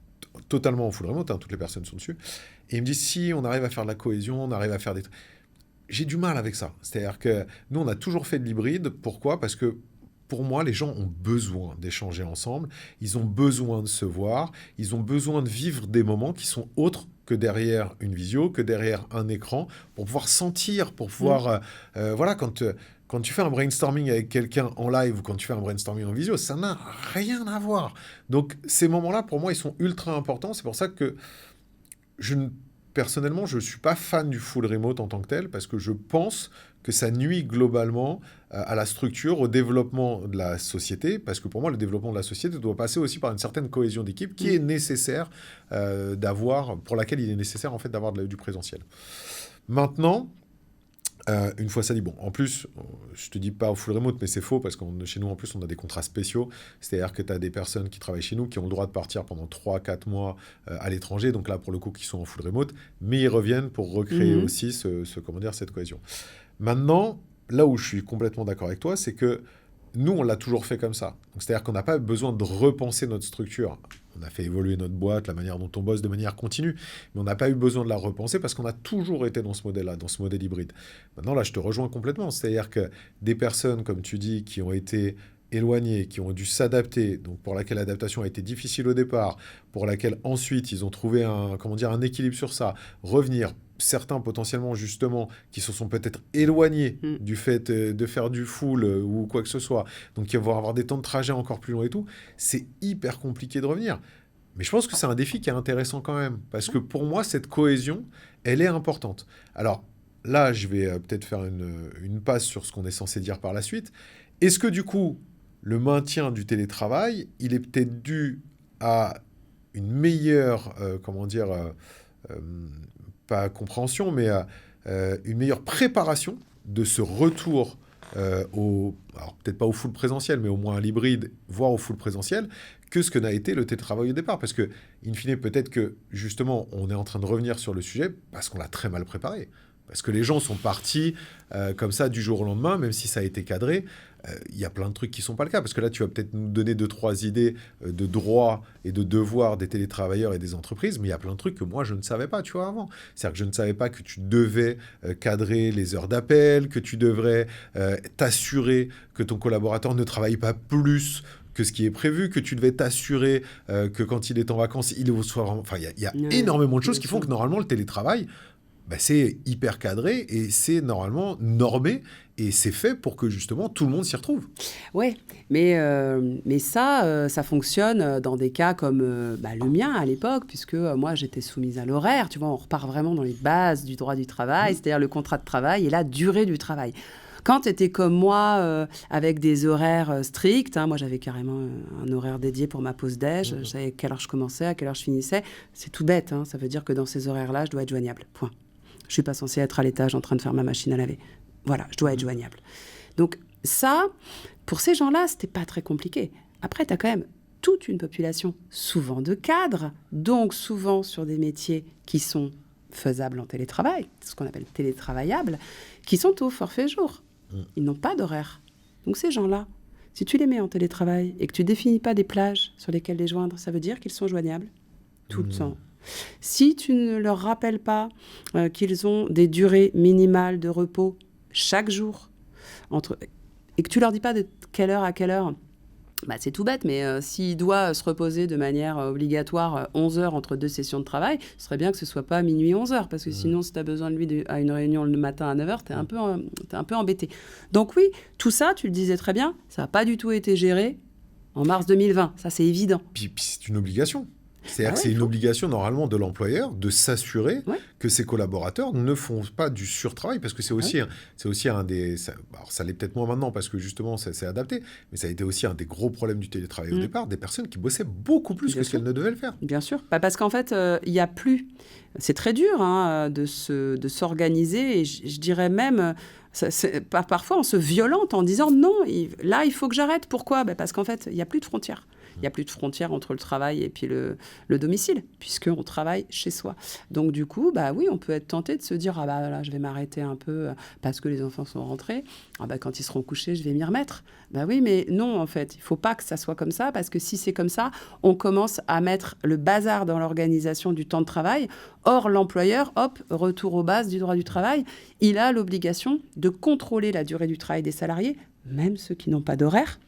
totalement en full remote, toutes les personnes sont dessus, et ils me disent si on arrive à faire de la cohésion, on arrive à faire des trucs. J'ai du mal avec ça. C'est-à-dire que nous, on a toujours fait de l'hybride. Pourquoi ? Parce que pour moi, les gens ont besoin d'échanger ensemble, ils ont besoin de se voir, ils ont besoin de vivre des moments qui sont autres que derrière une visio, que derrière un écran, pour pouvoir sentir, pour pouvoir... voilà, quand tu fais un brainstorming avec quelqu'un en live ou quand tu fais un brainstorming en visio, ça n'a rien à voir. Donc, ces moments-là, pour moi, ils sont ultra importants. C'est pour ça que personnellement, je ne suis pas fan du full remote en tant que tel, parce que je pense que ça nuit globalement à la structure, au développement de la société, parce que pour moi, le développement de la société doit passer aussi par une certaine cohésion d'équipe qui est nécessaire d'avoir, pour laquelle il est nécessaire en fait d'avoir du présentiel. Maintenant, une fois ça dit, bon, en plus, je te dis pas au full remote, mais c'est faux, parce que chez nous, en plus, on a des contrats spéciaux. C'est-à-dire que tu as des personnes qui travaillent chez nous qui ont le droit de partir pendant 3-4 mois à l'étranger, donc là, pour le coup, qui sont en full remote, mais ils reviennent pour recréer aussi cette cohésion. Maintenant, là où je suis complètement d'accord avec toi, c'est que nous, on l'a toujours fait comme ça. Donc, c'est-à-dire qu'on n'a pas besoin de repenser notre structure. On a fait évoluer notre boîte, la manière dont on bosse de manière continue, mais on n'a pas eu besoin de la repenser parce qu'on a toujours été dans ce modèle-là, dans ce modèle hybride. Maintenant, là, je te rejoins complètement. C'est-à-dire que des personnes, comme tu dis, qui ont été éloignées, qui ont dû s'adapter, donc pour laquelle l'adaptation a été difficile au départ, pour laquelle ensuite ils ont trouvé un équilibre sur ça, revenir, certains potentiellement justement qui se sont peut-être éloignés du fait de faire du full ou quoi que ce soit, donc qui vont avoir des temps de trajet encore plus longs et tout, c'est hyper compliqué de revenir. Mais je pense que c'est un défi qui est intéressant quand même, parce que pour moi, cette cohésion, elle est importante. Alors là, je vais peut-être faire une passe sur ce qu'on est censé dire par la suite. Est-ce que du coup, le maintien du télétravail, il est peut-être dû à une meilleure, pas compréhension, mais une meilleure préparation de ce retour alors peut-être pas au full présentiel, mais au moins à l'hybride, voire au full présentiel, que ce que n'a été le télétravail au départ. Parce que, in fine, peut-être que, justement, on est en train de revenir sur le sujet parce qu'on l'a très mal préparé. Parce que les gens sont partis comme ça du jour au lendemain, même si ça a été cadré. Il y a plein de trucs qui ne sont pas le cas. Parce que là, tu vas peut-être nous donner 2-3 idées de droits et de devoirs des télétravailleurs et des entreprises, mais il y a plein de trucs que moi, je ne savais pas, tu vois, avant. C'est-à-dire que je ne savais pas que tu devais cadrer les heures d'appel, que tu devrais t'assurer que ton collaborateur ne travaille pas plus que ce qui est prévu, que tu devais t'assurer que quand il est en vacances, il soit vraiment... Enfin, il y a énormément de choses qui font que normalement, le télétravail... c'est hyper cadré et c'est normalement normé et c'est fait pour que justement tout le monde s'y retrouve. Oui, mais ça fonctionne dans des cas comme le mien à l'époque, puisque moi j'étais soumise à l'horaire. Tu vois, on repart vraiment dans les bases du droit du travail, c'est-à-dire le contrat de travail et la durée du travail. Quand tu étais comme moi, avec des horaires stricts, moi j'avais carrément un horaire dédié pour ma pause déj, je savais à quelle heure je commençais, à quelle heure je finissais. C'est tout bête, ça veut dire que dans ces horaires-là, je dois être joignable, point. Je ne suis pas censée être à l'étage en train de faire ma machine à laver. Voilà, je dois être joignable. Donc ça, pour ces gens-là, ce n'était pas très compliqué. Après, tu as quand même toute une population, souvent de cadres, donc souvent sur des métiers qui sont faisables en télétravail, ce qu'on appelle télétravaillables, qui sont au forfait jour. Ils n'ont pas d'horaire. Donc ces gens-là, si tu les mets en télétravail et que tu ne définis pas des plages sur lesquelles les joindre, ça veut dire qu'ils sont joignables tout le temps. Si tu ne leur rappelles pas qu'ils ont des durées minimales de repos chaque jour, et que tu leur dis pas de quelle heure à quelle heure, c'est tout bête, mais s'il doit se reposer de manière obligatoire 11 heures entre 2 sessions de travail, ce serait bien que ce soit pas minuit 11 heures, parce que sinon, si tu as besoin de lui à une réunion le matin à 9 heures, t'es un peu embêté. Donc oui, tout ça, tu le disais très bien, ça n'a pas du tout été géré en mars 2020, ça c'est évident. Puis c'est une obligation. C'est-à-dire que c'est une obligation normalement de l'employeur de s'assurer que ses collaborateurs ne font pas du surtravail, parce que c'est aussi un des... Alors ça l'est peut-être moins maintenant parce que justement ça s'est adapté, mais ça a été aussi un des gros problèmes du télétravail au départ, des personnes qui bossaient beaucoup plus que ce qu'elles ne devaient le faire. Bien sûr, parce qu'en fait, il n'y a plus... C'est très dur de s'organiser, et je dirais même... parfois on se violente en disant non, là il faut que j'arrête. Pourquoi ? Parce qu'en fait, il n'y a plus de frontières. Il n'y a plus de frontières entre le travail et puis le domicile, puisqu'on travaille chez soi. Donc du coup, oui, on peut être tenté de se dire « Ah là, je vais m'arrêter un peu parce que les enfants sont rentrés. Quand ils seront couchés, je vais m'y remettre. » Oui, mais non, en fait, il ne faut pas que ça soit comme ça, parce que si c'est comme ça, on commence à mettre le bazar dans l'organisation du temps de travail. Or, l'employeur, retour aux bases du droit du travail, il a l'obligation de contrôler la durée du travail des salariés, même ceux qui n'ont pas d'horaire.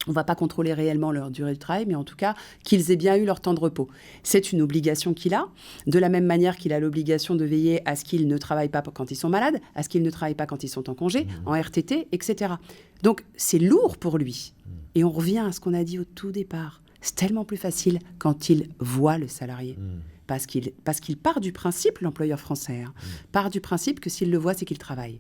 On ne va pas contrôler réellement leur durée de travail, mais en tout cas, qu'ils aient bien eu leur temps de repos. C'est une obligation qu'il a, de la même manière qu'il a l'obligation de veiller à ce qu'ils ne travaillent pas quand ils sont malades, à ce qu'ils ne travaillent pas quand ils sont en congé, en RTT, etc. Donc, c'est lourd pour lui. Et on revient à ce qu'on a dit au tout départ. C'est tellement plus facile quand il voit le salarié. Parce qu'il part du principe, l'employeur français, part du principe que s'il le voit, c'est qu'il travaille.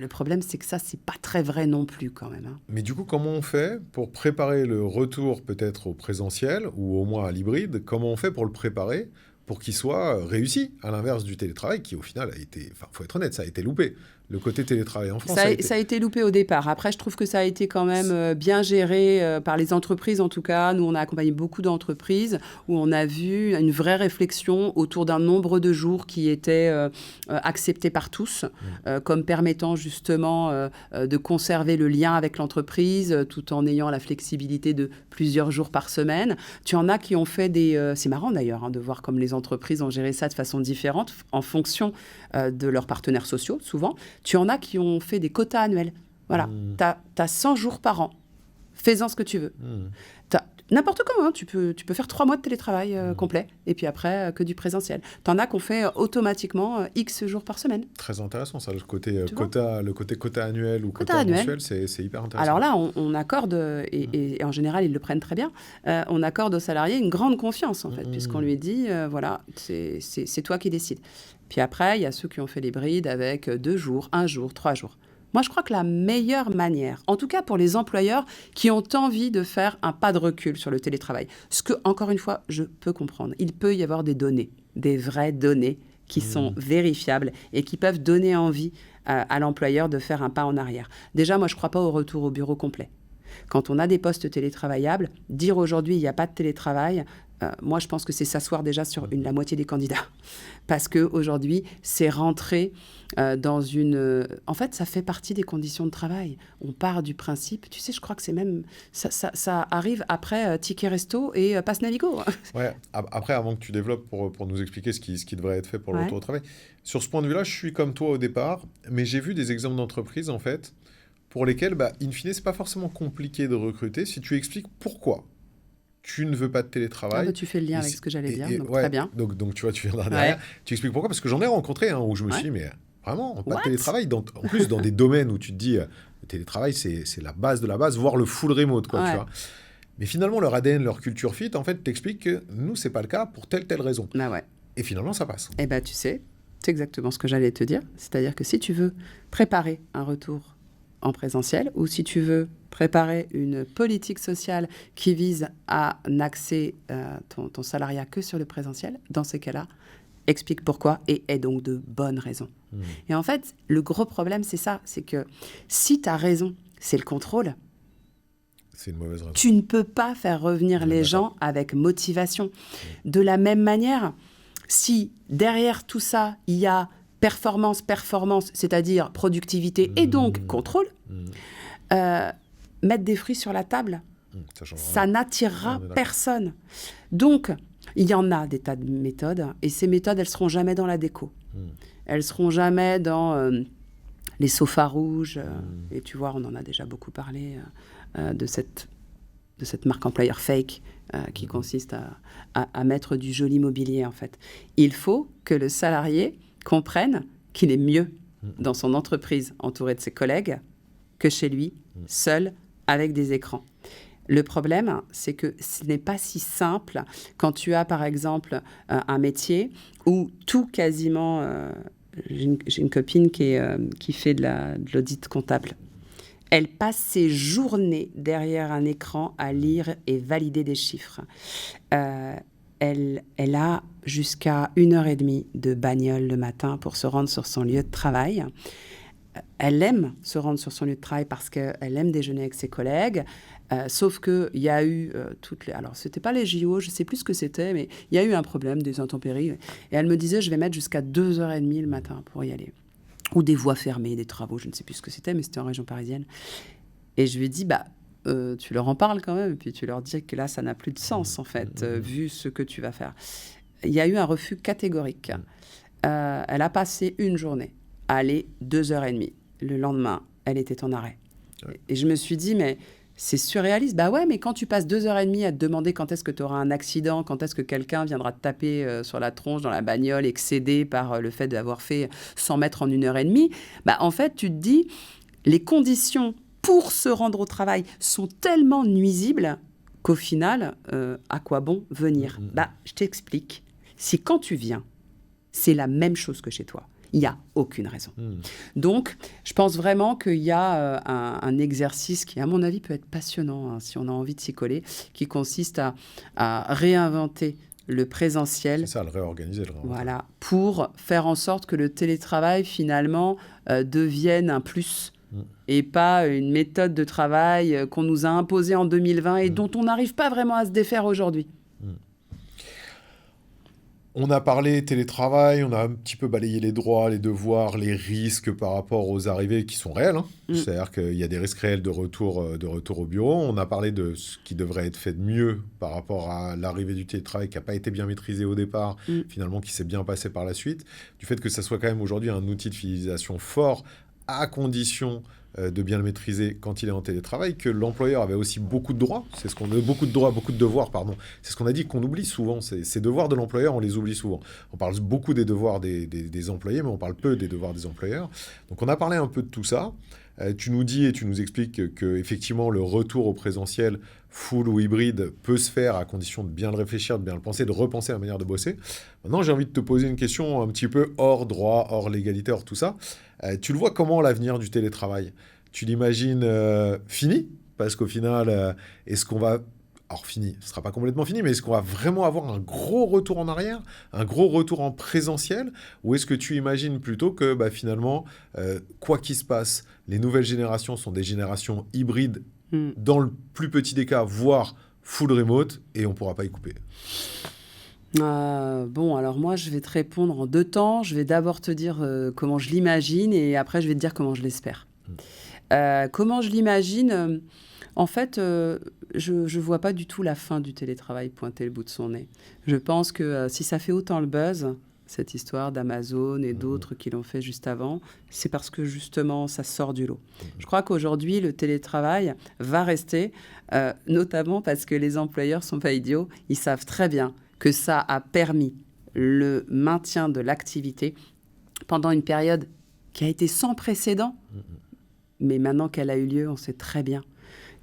Le problème, c'est que ça, c'est pas très vrai non plus, quand même. Mais du coup, comment on fait pour préparer le retour peut-être au présentiel ou au moins à l'hybride ? Comment on fait pour le préparer pour qu'il soit réussi, à l'inverse du télétravail qui, au final, a été... Enfin, il faut être honnête, ça a été loupé. Le côté télétravail en France, ça a été loupé au départ. Après, je trouve que ça a été quand même bien géré par les entreprises, en tout cas. Nous, on a accompagné beaucoup d'entreprises où on a vu une vraie réflexion autour d'un nombre de jours qui était accepté par tous, comme permettant justement de conserver le lien avec l'entreprise tout en ayant la flexibilité de plusieurs jours par semaine. Tu en as qui ont fait des... c'est marrant d'ailleurs de voir comme les entreprises ont géré ça de façon différente en fonction de leurs partenaires sociaux, souvent. Tu en as qui ont fait des quotas annuels. Voilà, t'as 100 jours par an. Fais-en ce que tu veux. N'importe comment, hein. Tu peux faire 3 mois de télétravail complet, et puis après, que du présentiel. T'en as qu'on fait automatiquement X jours par semaine. Très intéressant, ça, le côté quota annuel ou quota mensuel, c'est hyper intéressant. Alors là, on accorde, et en général, ils le prennent très bien, on accorde aux salariés une grande confiance, en fait, puisqu'on lui dit, voilà, c'est toi qui décides. Puis après, il y a ceux qui ont fait l'hybride avec 2 jours, 1 jour, 3 jours. Moi, je crois que la meilleure manière, en tout cas pour les employeurs qui ont envie de faire un pas de recul sur le télétravail, ce que, encore une fois, je peux comprendre, il peut y avoir des données, des vraies données qui sont vérifiables et qui peuvent donner envie à l'employeur de faire un pas en arrière. Déjà, moi, je ne crois pas au retour au bureau complet. Quand on a des postes télétravaillables, dire aujourd'hui il n'y a pas de télétravail, moi je pense que c'est s'asseoir déjà sur la moitié des candidats. Parce qu'aujourd'hui, c'est rentrer dans une... En fait, ça fait partie des conditions de travail. On part du principe, tu sais, je crois que c'est même... Ça arrive après Ticket Resto et Pass Navigo. Ouais, après, avant que tu développes pour nous expliquer ce qui devrait être fait pour le retour au travail, sur ce point de vue-là, je suis comme toi au départ, mais j'ai vu des exemples d'entreprises, en fait, pour lesquels, in fine, c'est pas forcément compliqué de recruter si tu expliques pourquoi tu ne veux pas de télétravail. Tu fais le lien avec ce que j'allais dire, donc très bien. Donc tu vois, tu viendras derrière. Tu expliques pourquoi, parce que j'en ai rencontré où je me suis dit, mais vraiment, pas de télétravail. En plus, dans des domaines où tu te dis, le télétravail, c'est la base de la base, voire le full remote, quoi, tu vois. Mais finalement, leur ADN, leur culture fit, en fait, t'explique que nous, c'est pas le cas pour telle raison. Et finalement, ça passe. Eh bien, tu sais, c'est exactement ce que j'allais te dire. C'est-à-dire que si tu veux préparer un retour en présentiel, ou si tu veux préparer une politique sociale qui vise à n'axer ton salariat que sur le présentiel, dans ces cas-là, explique pourquoi et aie donc de bonnes raisons. Et en fait, le gros problème, c'est ça, c'est que si tu as raison, c'est le contrôle. C'est une mauvaise raison. Tu ne peux pas faire revenir les gens avec motivation. De la même manière, si derrière tout ça, il y a performance, c'est-à-dire productivité et donc contrôle, mettre des fruits sur la table, ça n'attirera personne. Donc, il y en a des tas de méthodes, et ces méthodes, elles ne seront jamais dans la déco. Elles ne seront jamais dans les sofas rouges. Et tu vois, on en a déjà beaucoup parlé de cette marque employeur fake qui consiste à mettre du joli mobilier, en fait. Il faut que le salarié comprenne qu'il est mieux dans son entreprise, entouré de ses collègues, que chez lui, seul, avec des écrans. Le problème, c'est que ce n'est pas si simple quand tu as, par exemple, un métier où tout quasiment... j'ai une copine qui fait de l'audit comptable. Elle passe ses journées derrière un écran à lire et valider des chiffres. Elle a jusqu'à 1h30 de bagnole le matin pour se rendre sur son lieu de travail. Elle aime se rendre sur son lieu de travail parce qu'elle aime déjeuner avec ses collègues. Sauf qu'il y a eu Alors, ce n'était pas les JO, je ne sais plus ce que c'était, mais il y a eu un problème, des intempéries. Et elle me disait, je vais mettre jusqu'à 2h30 le matin pour y aller. Ou des voies fermées, des travaux, je ne sais plus ce que c'était, mais c'était en région parisienne. Et je lui ai dit, tu leur en parles quand même, et puis tu leur dis que là, ça n'a plus de sens, en fait, vu ce que tu vas faire. Il y a eu un refus catégorique. Elle a passé une journée à aller 2h30. Le lendemain, elle était en arrêt. Et je me suis dit, mais c'est surréaliste. Ouais, mais quand tu passes 2h30 à te demander quand est-ce que tu auras un accident, quand est-ce que quelqu'un viendra te taper sur la tronche dans la bagnole, excédé par le fait d'avoir fait 100 mètres en 1h30, en fait, tu te dis, les conditions pour se rendre au travail sont tellement nuisibles qu'au final, à quoi bon venir ? Je t'explique. Si quand tu viens, c'est la même chose que chez toi, il n'y a aucune raison. Donc, je pense vraiment qu'il y a un exercice qui, à mon avis, peut être passionnant, si on a envie de s'y coller, qui consiste à réinventer le présentiel. C'est ça, le réorganiser. Voilà, pour faire en sorte que le télétravail, finalement, devienne un plus et pas une méthode de travail qu'on nous a imposée en 2020 et dont on n'arrive pas vraiment à se défaire aujourd'hui. On a parlé télétravail, on a un petit peu balayé les droits, les devoirs, les risques par rapport aux arrivées qui sont réels. C'est-à-dire qu'il y a des risques réels de retour au bureau. On a parlé de ce qui devrait être fait de mieux par rapport à l'arrivée du télétravail qui n'a pas été bien maîtrisé au départ, finalement qui s'est bien passé par la suite. Du fait que ça soit quand même aujourd'hui un outil de fidélisation fort, à condition de bien le maîtriser quand il est en télétravail, que l'employeur avait aussi beaucoup de droits, beaucoup de devoirs, pardon. C'est ce qu'on a dit qu'on oublie souvent, ces devoirs de l'employeur, on les oublie souvent. On parle beaucoup des devoirs des employés, mais on parle peu des devoirs des employeurs. Donc on a parlé un peu de tout ça. Tu nous dis et tu nous expliques que effectivement le retour au présentiel full ou hybride peut se faire à condition de bien le réfléchir, de bien le penser, de repenser la manière de bosser. Maintenant, j'ai envie de te poser une question un petit peu hors droit, hors légalité, hors tout ça. Tu le vois comment l'avenir du télétravail ? Tu l'imagines fini ? Parce qu'au final, est-ce qu'on va... Alors fini, ce ne sera pas complètement fini, mais est-ce qu'on va vraiment avoir un gros retour en arrière, un gros retour en présentiel ? Ou est-ce que tu imagines plutôt que finalement, quoi qu'il se passe, les nouvelles générations sont des générations hybrides, dans le plus petit des cas, voire full remote, et on ne pourra pas y couper ? Bon, alors moi, je vais te répondre en 2 temps. Je vais d'abord te dire comment je l'imagine, et après, je vais te dire comment je l'espère. Comment je l'imagine en fait, je ne vois pas du tout la fin du télétravail pointer le bout de son nez. Je pense que si ça fait autant le buzz, cette histoire d'Amazon et d'autres qui l'ont fait juste avant, c'est parce que justement, ça sort du lot. Je crois qu'aujourd'hui, le télétravail va rester, notamment parce que les employeurs ne sont pas idiots. Ils savent très bien que ça a permis le maintien de l'activité pendant une période qui a été sans précédent. Mais maintenant qu'elle a eu lieu, on sait très bien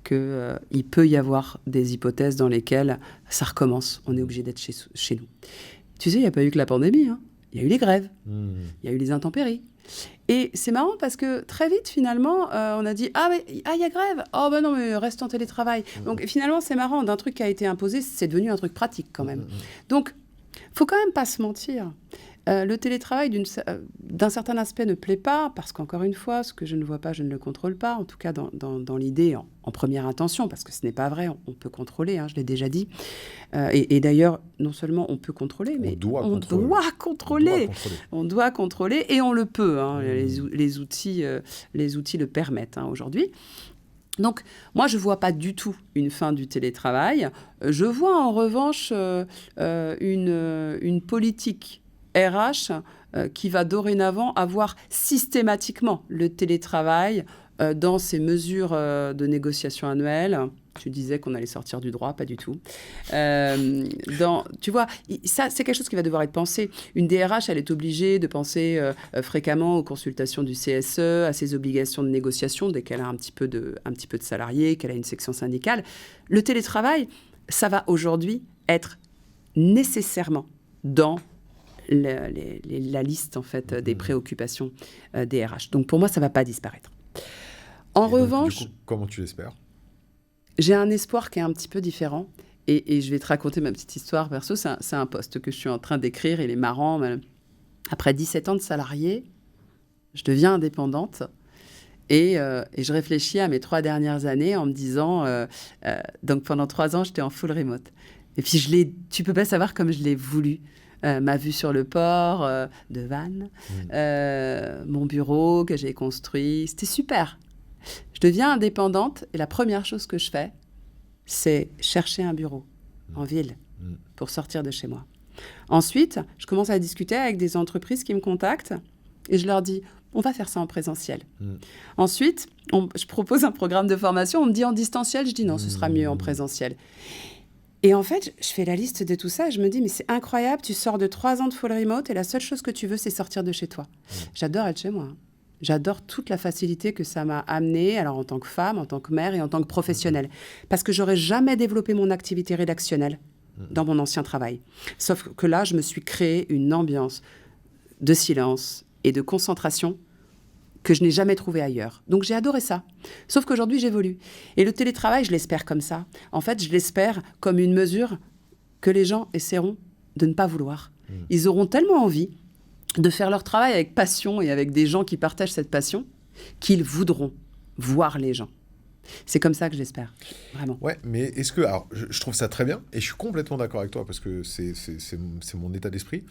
qu'il peut y avoir des hypothèses dans lesquelles ça recommence. On est obligé d'être chez nous. Tu sais, il n'y a pas eu que la pandémie. Il y a eu les grèves, il y a eu les intempéries. Et c'est marrant parce que très vite, finalement, on a dit « Ah, il y a grève. Oh, ben non, mais reste en télétravail. » Donc finalement, c'est marrant. D'un truc qui a été imposé, c'est devenu un truc pratique quand même. Donc, il ne faut quand même pas se mentir. Le télétravail, d'un certain aspect, ne plaît pas, parce qu'encore une fois, ce que je ne vois pas, je ne le contrôle pas, en tout cas dans l'idée, en première intention, parce que ce n'est pas vrai, on peut contrôler, je l'ai déjà dit. Et d'ailleurs, non seulement on peut contrôler, mais on doit contrôler. On doit contrôler, et on le peut. Les outils le permettent aujourd'hui. Donc, moi, je ne vois pas du tout une fin du télétravail. Je vois en revanche une politique RH qui va dorénavant avoir systématiquement le télétravail dans ses mesures de négociation annuelle. Tu disais qu'on allait sortir du droit, pas du tout. Tu vois, ça, c'est quelque chose qui va devoir être pensé. Une DRH, elle est obligée de penser fréquemment aux consultations du CSE, à ses obligations de négociation dès qu'elle a un petit peu de salariés, qu'elle a une section syndicale. Le télétravail, ça va aujourd'hui être nécessairement dans la liste en fait des préoccupations des RH. Donc pour moi, ça ne va pas disparaître. En revanche, du coup, comment tu l'espères ? J'ai un espoir qui est un petit peu différent. Et je vais te raconter ma petite histoire perso. C'est un poste que je suis en train d'écrire. Il est marrant. Après 17 ans de salarié, je deviens indépendante. Et je réfléchis à mes 3 dernières années en me disant... donc pendant 3 ans, j'étais en full remote. Et puis tu ne peux pas savoir comme je l'ai voulu. Ma vue sur le port de Vannes, mon bureau que j'ai construit. C'était super. Je deviens indépendante et la première chose que je fais, c'est chercher un bureau en ville pour sortir de chez moi. Ensuite, je commence à discuter avec des entreprises qui me contactent et je leur dis « on va faire ça en présentiel ». Ensuite, je propose un programme de formation, on me dit en distanciel, je dis « non, ce sera mieux en présentiel ». Et en fait, je fais la liste de tout ça et je me dis, mais c'est incroyable, tu sors de 3 ans de full remote et la seule chose que tu veux, c'est sortir de chez toi. J'adore être chez moi. J'adore toute la facilité que ça m'a amenée, alors en tant que femme, en tant que mère et en tant que professionnelle. Parce que j'aurais jamais développé mon activité rédactionnelle dans mon ancien travail. Sauf que là, je me suis créé une ambiance de silence et de concentration que je n'ai jamais trouvé ailleurs. Donc j'ai adoré ça. Sauf qu'aujourd'hui, j'évolue. Et le télétravail, je l'espère comme ça. En fait, je l'espère comme une mesure que les gens essaieront de ne pas vouloir. Ils auront tellement envie de faire leur travail avec passion et avec des gens qui partagent cette passion qu'ils voudront voir les gens. C'est comme ça que j'espère, vraiment. Ouais, mais est-ce que... Alors, je trouve ça très bien, et je suis complètement d'accord avec toi, parce que c'est mon état d'esprit.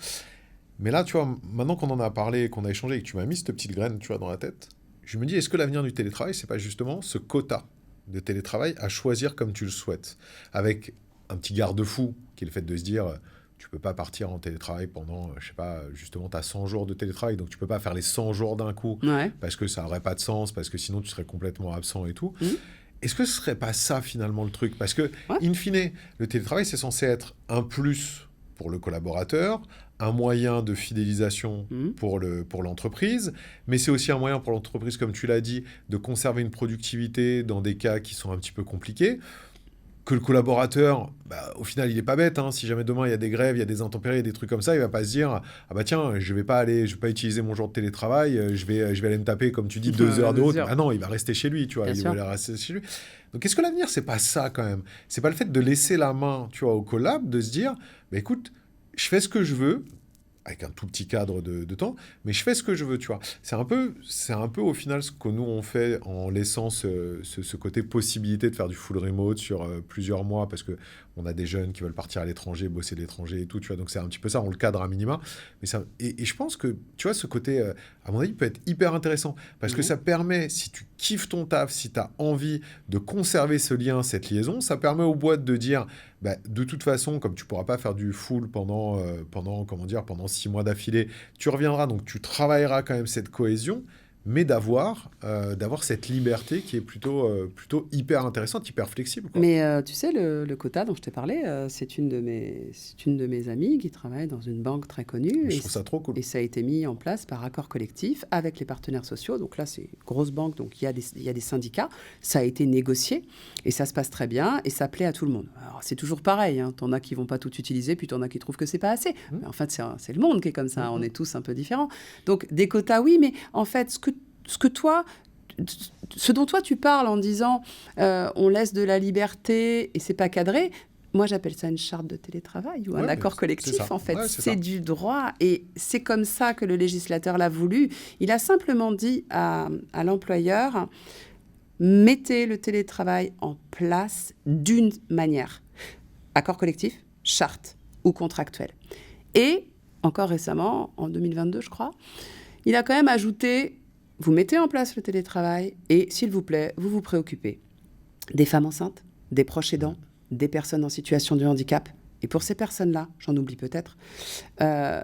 Mais là, tu vois, maintenant qu'on en a parlé, qu'on a échangé, et que tu m'as mis cette petite graine, tu vois, dans la tête, je me dis, est-ce que l'avenir du télétravail, c'est pas justement ce quota de télétravail à choisir comme tu le souhaites, avec un petit garde-fou, qui est le fait de se dire... Tu peux pas partir en télétravail pendant, je sais pas, justement, tu as 100 jours de télétravail, donc tu peux pas faire les 100 jours d'un coup, parce que ça n'aurait pas de sens, parce que sinon tu serais complètement absent et tout. Est-ce que ce serait pas ça, finalement, le truc ? Parce que, in fine, le télétravail, c'est censé être un plus pour le collaborateur, un moyen de fidélisation pour l'entreprise, mais c'est aussi un moyen pour l'entreprise, comme tu l'as dit, de conserver une productivité dans des cas qui sont un petit peu compliqués. Que le collaborateur, au final, il n'est pas bête. Hein. Si jamais demain, il y a des grèves, il y a des intempéries, des trucs comme ça, il ne va pas se dire « Ah bah tiens, je ne vais pas utiliser mon jour de télétravail, je vais aller me taper, comme tu dis, 2 heures de route. » Ah non, il va rester chez lui, tu vois. Il va rester chez lui. Donc, est-ce que l'avenir, ce n'est pas ça, quand même ? Ce n'est pas le fait de laisser la main, tu vois, au collab, de se dire « Écoute, je fais ce que je veux. » avec un tout petit cadre de temps, mais je fais ce que je veux, tu vois. C'est un peu au final ce que nous on fait en laissant ce côté possibilité de faire du full remote sur plusieurs mois, parce qu'on a des jeunes qui veulent partir à l'étranger, bosser de l'étranger et tout, tu vois. Donc c'est un petit peu ça, on le cadre à minima. Mais ça, et je pense que, tu vois, ce côté, à mon avis, peut être hyper intéressant, parce que ça permet, si tu kiffes ton taf, si tu as envie de conserver ce lien, cette liaison, ça permet aux boîtes de dire... de toute façon, comme tu ne pourras pas faire du full pendant 6 mois d'affilée, tu reviendras, donc tu travailleras quand même cette cohésion, mais d'avoir cette liberté qui est plutôt hyper intéressante, hyper flexible, quoi. Mais tu sais, le quota dont je t'ai parlé, c'est une de mes amies qui travaille dans une banque très connue. Je trouve ça trop cool. Et ça a été mis en place par accord collectif avec les partenaires sociaux. Donc là, c'est une grosse banque, donc il y a des syndicats. Ça a été négocié et ça se passe très bien et ça plaît à tout le monde. Alors, c'est toujours pareil. Hein. T'en as qui vont pas tout utiliser, puis t'en as qui trouvent que c'est pas assez. Mais en fait, c'est le monde qui est comme ça. On est tous un peu différents. Donc, des quotas, oui, mais en fait, ce dont toi tu parles en disant on laisse de la liberté et c'est pas cadré, moi j'appelle ça une charte de télétravail ou un accord collectif, en fait. C'est du droit et c'est comme ça que le législateur l'a voulu. Il a simplement dit à l'employeur, mettez le télétravail en place d'une manière. Accord collectif, charte ou contractuel. Et encore récemment, en 2022 je crois, il a quand même ajouté... Vous mettez en place le télétravail et, s'il vous plaît, vous vous préoccupez des femmes enceintes, des proches aidants, des personnes en situation de handicap. Et pour ces personnes-là, j'en oublie peut-être,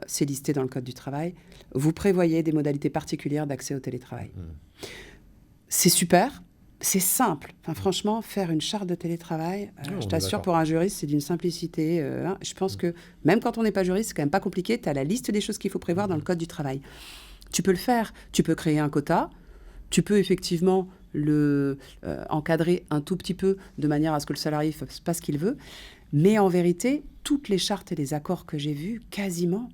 c'est listé dans le Code du travail, vous prévoyez des modalités particulières d'accès au télétravail. C'est super, c'est simple. Enfin, franchement, faire une charte de télétravail, je t'assure, pour un juriste, c'est d'une simplicité. Je pense que même quand on n'est pas juriste, c'est quand même pas compliqué. Tu as la liste des choses qu'il faut prévoir dans le Code du travail. Tu peux le faire. Tu peux créer un quota. Tu peux effectivement encadrer un tout petit peu de manière à ce que le salarié ne fasse pas ce qu'il veut. Mais en vérité, toutes les chartes et les accords que j'ai vus, quasiment,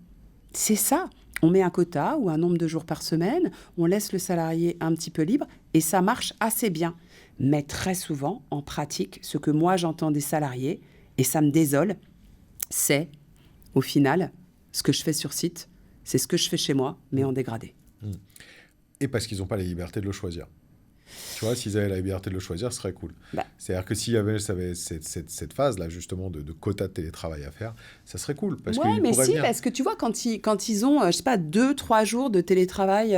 c'est ça. On met un quota ou un nombre de jours par semaine, on laisse le salarié un petit peu libre et ça marche assez bien. Mais très souvent, en pratique, ce que moi j'entends des salariés, et ça me désole, c'est, au final, ce que je fais sur site, c'est ce que je fais chez moi, mais en dégradé. Et parce qu'ils n'ont pas la liberté de le choisir. Tu vois, s'ils avaient la liberté de le choisir, ce serait cool. C'est-à-dire que s'il y avait cette phase-là, justement, de quota de télétravail à faire, ça serait cool. Parce que tu vois, quand ils ont, 2-3 jours de télétravail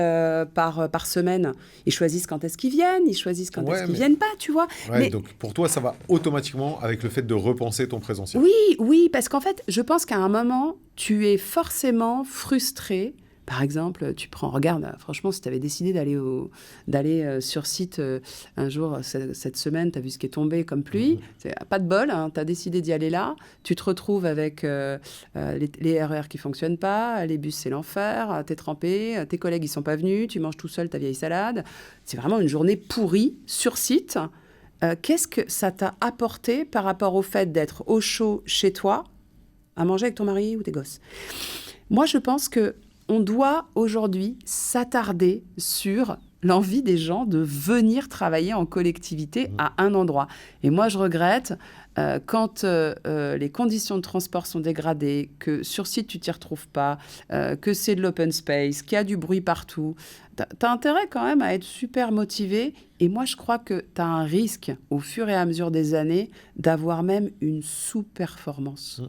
par semaine, ils choisissent quand est-ce qu'ils viennent, ils choisissent quand est-ce qu'ils viennent pas, tu vois. Donc pour toi, ça va automatiquement avec le fait de repenser ton présentiel. Oui, parce qu'en fait, je pense qu'à un moment, tu es forcément frustré. Par exemple, regarde, franchement, si tu avais décidé d'aller sur site un jour cette semaine, tu as vu ce qui est tombé comme pluie, c'est pas de bol, hein, tu as décidé d'y aller là, tu te retrouves avec les RER qui fonctionnent pas, les bus c'est l'enfer, tu es trempé, tes collègues ils sont pas venus, tu manges tout seul ta vieille salade. C'est vraiment une journée pourrie sur site. Qu'est-ce que ça t'a apporté par rapport au fait d'être au chaud chez toi, à manger avec ton mari ou tes gosses ? Moi, je pense que on doit aujourd'hui s'attarder sur l'envie des gens de venir travailler en collectivité à un endroit. Et moi, je regrette quand les conditions de transport sont dégradées, que sur site tu t'y retrouves pas, que c'est de l'open space, qu'il y a du bruit partout, t'as intérêt quand même à être super motivé. Et moi, je crois que t'as un risque, au fur et à mesure des années, d'avoir même une sous-performance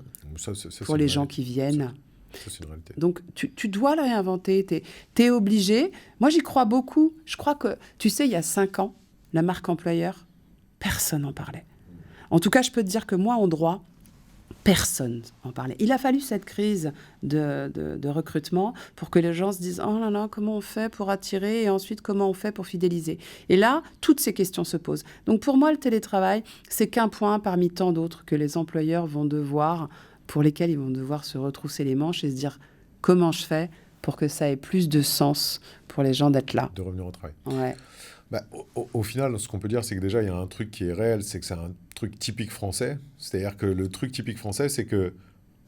pour les gens qui viennent. Ça, c'est une réalité. Donc, tu dois le réinventer. T'es obligé. Moi, j'y crois beaucoup. Je crois que, tu sais, il y a 5 ans, la marque employeur, personne n'en parlait. En tout cas, je peux te dire que moi, en droit, personne n'en parlait. Il a fallu cette crise de recrutement pour que les gens se disent « Oh là là, comment on fait pour attirer et ensuite comment on fait pour fidéliser ?» Et là, toutes ces questions se posent. Donc, pour moi, le télétravail, c'est qu'un point parmi tant d'autres que les employeurs pour lesquels ils vont devoir se retrousser les manches et se dire comment je fais pour que ça ait plus de sens pour les gens d'être là. De revenir au travail. Ouais. Au final, ce qu'on peut dire, c'est que déjà, il y a un truc qui est réel, c'est que c'est un truc typique français. C'est-à-dire que le truc typique français, c'est que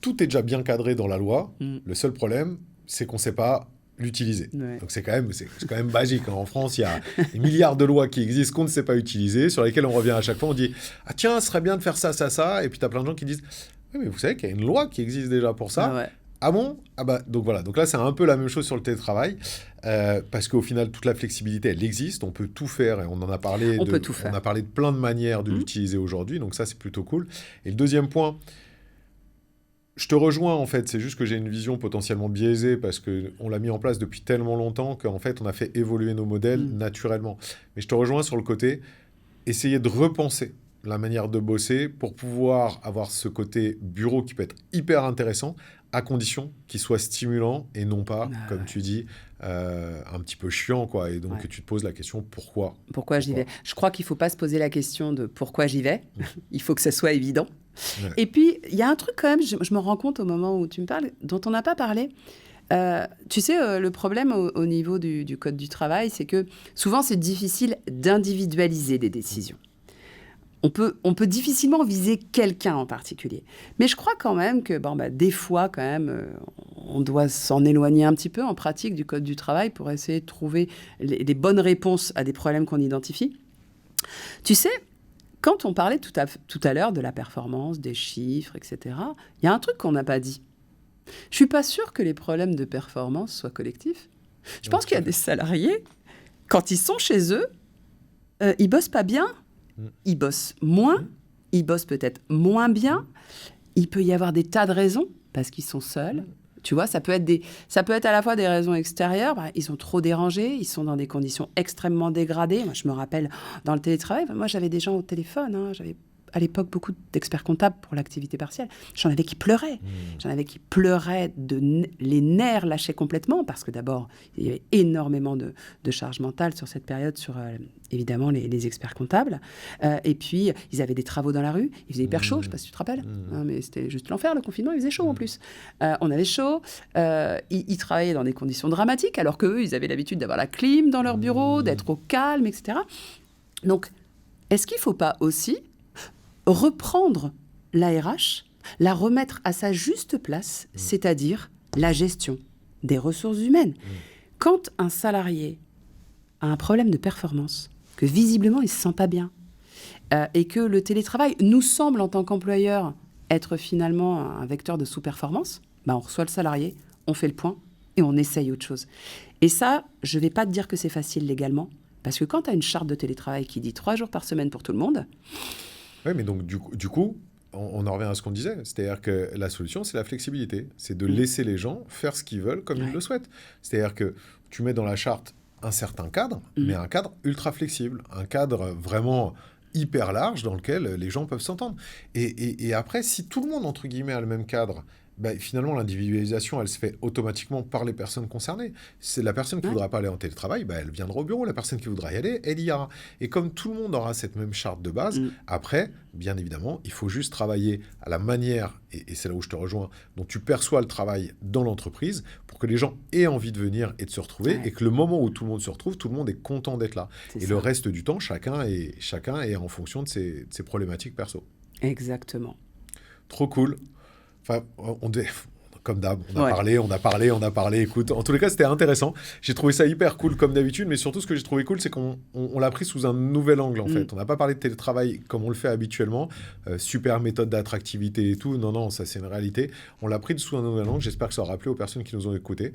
tout est déjà bien cadré dans la loi. Le seul problème, c'est qu'on ne sait pas l'utiliser. Ouais. Donc c'est quand même magique. En France, il y a des milliards de lois qui existent qu'on ne sait pas utiliser, sur lesquelles on revient à chaque fois. On dit « Ah tiens, ce serait bien de faire ça, ça, ça. » Et puis tu as plein de gens qui disent « Oui, mais vous savez qu'il y a une loi qui existe déjà pour ça. Ouais. Ah bon ? Ah bah, donc voilà. Donc là, c'est un peu la même chose sur le télétravail. Parce qu'au final, toute la flexibilité, elle existe. On peut tout faire. Et on en a parlé. On a parlé de plein de manières de l'utiliser aujourd'hui. Donc ça, c'est plutôt cool. Et le deuxième point... Je te rejoins, en fait. C'est juste que j'ai une vision potentiellement biaisée parce qu'on l'a mis en place depuis tellement longtemps qu'en fait, on a fait évoluer nos modèles naturellement. Mais je te rejoins sur le côté, essayer de repenser la manière de bosser pour pouvoir avoir ce côté bureau qui peut être hyper intéressant à condition qu'il soit stimulant et non pas, comme tu dis, un petit peu chiant, quoi. Et donc, que tu te poses la question, pourquoi j'y vais ? Je crois qu'il ne faut pas se poser la question de pourquoi j'y vais. Il faut que ça soit évident. Ouais. Et puis, il y a un truc quand même, je me rends compte au moment où tu me parles, dont on n'a pas parlé. Tu sais, le problème au niveau du Code du travail, c'est que souvent, c'est difficile d'individualiser des décisions. On peut difficilement viser quelqu'un en particulier. Mais je crois quand même que des fois, quand même, on doit s'en éloigner un petit peu en pratique du Code du travail pour essayer de trouver les bonnes réponses à des problèmes qu'on identifie. Tu sais, quand on parlait tout à l'heure de la performance, des chiffres, etc., il y a un truc qu'on n'a pas dit. Je ne suis pas sûre que les problèmes de performance soient collectifs. Je pense qu'il y a des salariés, quand ils sont chez eux, ils ne bossent pas bien, ils bossent moins, ils bossent peut-être moins bien. Il peut y avoir des tas de raisons parce qu'ils sont seuls. Tu vois, ça peut être à la fois des raisons extérieures. Ils sont trop dérangés, ils sont dans des conditions extrêmement dégradées. Moi, je me rappelle, dans le télétravail, moi, j'avais des gens au téléphone. J'avais à l'époque beaucoup d'experts comptables pour l'activité partielle. J'en avais qui pleuraient. J'en avais qui pleuraient, les nerfs lâchaient complètement, parce que d'abord, il y avait énormément de charge mentale sur cette période, sur évidemment les experts comptables. Et puis, ils avaient des travaux dans la rue. Il faisait hyper chaud, je ne sais pas si tu te rappelles. Mais c'était juste l'enfer, le confinement, il faisait chaud en plus. On avait chaud. Ils travaillaient dans des conditions dramatiques, alors qu'eux, ils avaient l'habitude d'avoir la clim dans leur bureau, d'être au calme, etc. Donc, est-ce qu'il ne faut pas aussi reprendre l'ARH, la remettre à sa juste place, c'est-à-dire la gestion des ressources humaines. Quand un salarié a un problème de performance, que visiblement il ne se sent pas bien, et que le télétravail nous semble en tant qu'employeur être finalement un vecteur de sous-performance, on reçoit le salarié, on fait le point et on essaye autre chose. Et ça, je ne vais pas te dire que c'est facile légalement, parce que quand tu as une charte de télétravail qui dit 3 jours par semaine pour tout le monde... Oui, mais donc du coup, on en revient à ce qu'on disait. C'est-à-dire que la solution, c'est la flexibilité. C'est de laisser les gens faire ce qu'ils veulent comme ils le souhaitent. C'est-à-dire que tu mets dans la charte un certain cadre, mais un cadre ultra flexible. Un cadre vraiment hyper large dans lequel les gens peuvent s'entendre. Et après, si tout le monde, entre guillemets, a le même cadre, finalement, l'individualisation, elle se fait automatiquement par les personnes concernées. C'est la personne qui ne voudra pas aller en télétravail, elle viendra au bureau. La personne qui voudra y aller, elle y ira. Et comme tout le monde aura cette même charte de base, après, bien évidemment, il faut juste travailler à la manière, et c'est là où je te rejoins, dont tu perçois le travail dans l'entreprise pour que les gens aient envie de venir et de se retrouver, et que le moment où tout le monde se retrouve, tout le monde est content d'être là. Et le reste du temps, chacun est en fonction de ses problématiques perso. Exactement. Trop cool. Enfin, on a comme d'hab, on a parlé. Écoute, en tous les cas, c'était intéressant. J'ai trouvé ça hyper cool comme d'habitude, mais surtout, ce que j'ai trouvé cool, c'est qu'on l'a pris sous un nouvel angle, en fait. On n'a pas parlé de télétravail comme on le fait habituellement. Super méthode d'attractivité et tout. Non, ça, c'est une réalité. On l'a pris sous un nouvel angle. J'espère que ça aura plu aux personnes qui nous ont écoutés.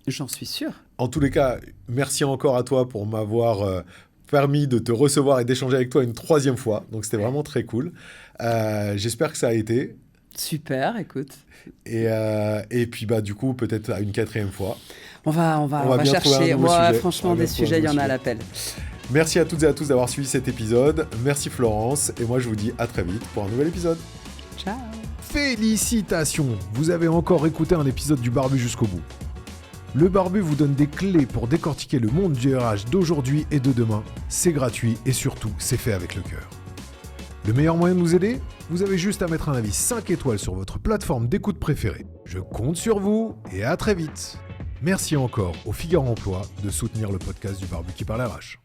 J'en suis sûr. En tous les cas, merci encore à toi pour m'avoir permis de te recevoir et d'échanger avec toi une 3e fois. Donc, c'était vraiment très cool. J'espère que ça a été. Super, écoute. Et puis, du coup, peut-être à une 4e fois. On va chercher. Moi, franchement, des sujets, il y en a à l'appel. Merci à toutes et à tous d'avoir suivi cet épisode. Merci Florence. Et moi, je vous dis à très vite pour un nouvel épisode. Ciao. Félicitations, vous avez encore écouté un épisode du Barbu jusqu'au bout. Le Barbu vous donne des clés pour décortiquer le monde du RH d'aujourd'hui et de demain. C'est gratuit et surtout, c'est fait avec le cœur. Le meilleur moyen de nous aider ? Vous avez juste à mettre un avis 5 étoiles sur votre plateforme d'écoute préférée. Je compte sur vous et à très vite. Merci encore au Figaro Emploi de soutenir le podcast du Barbu qui parle RH.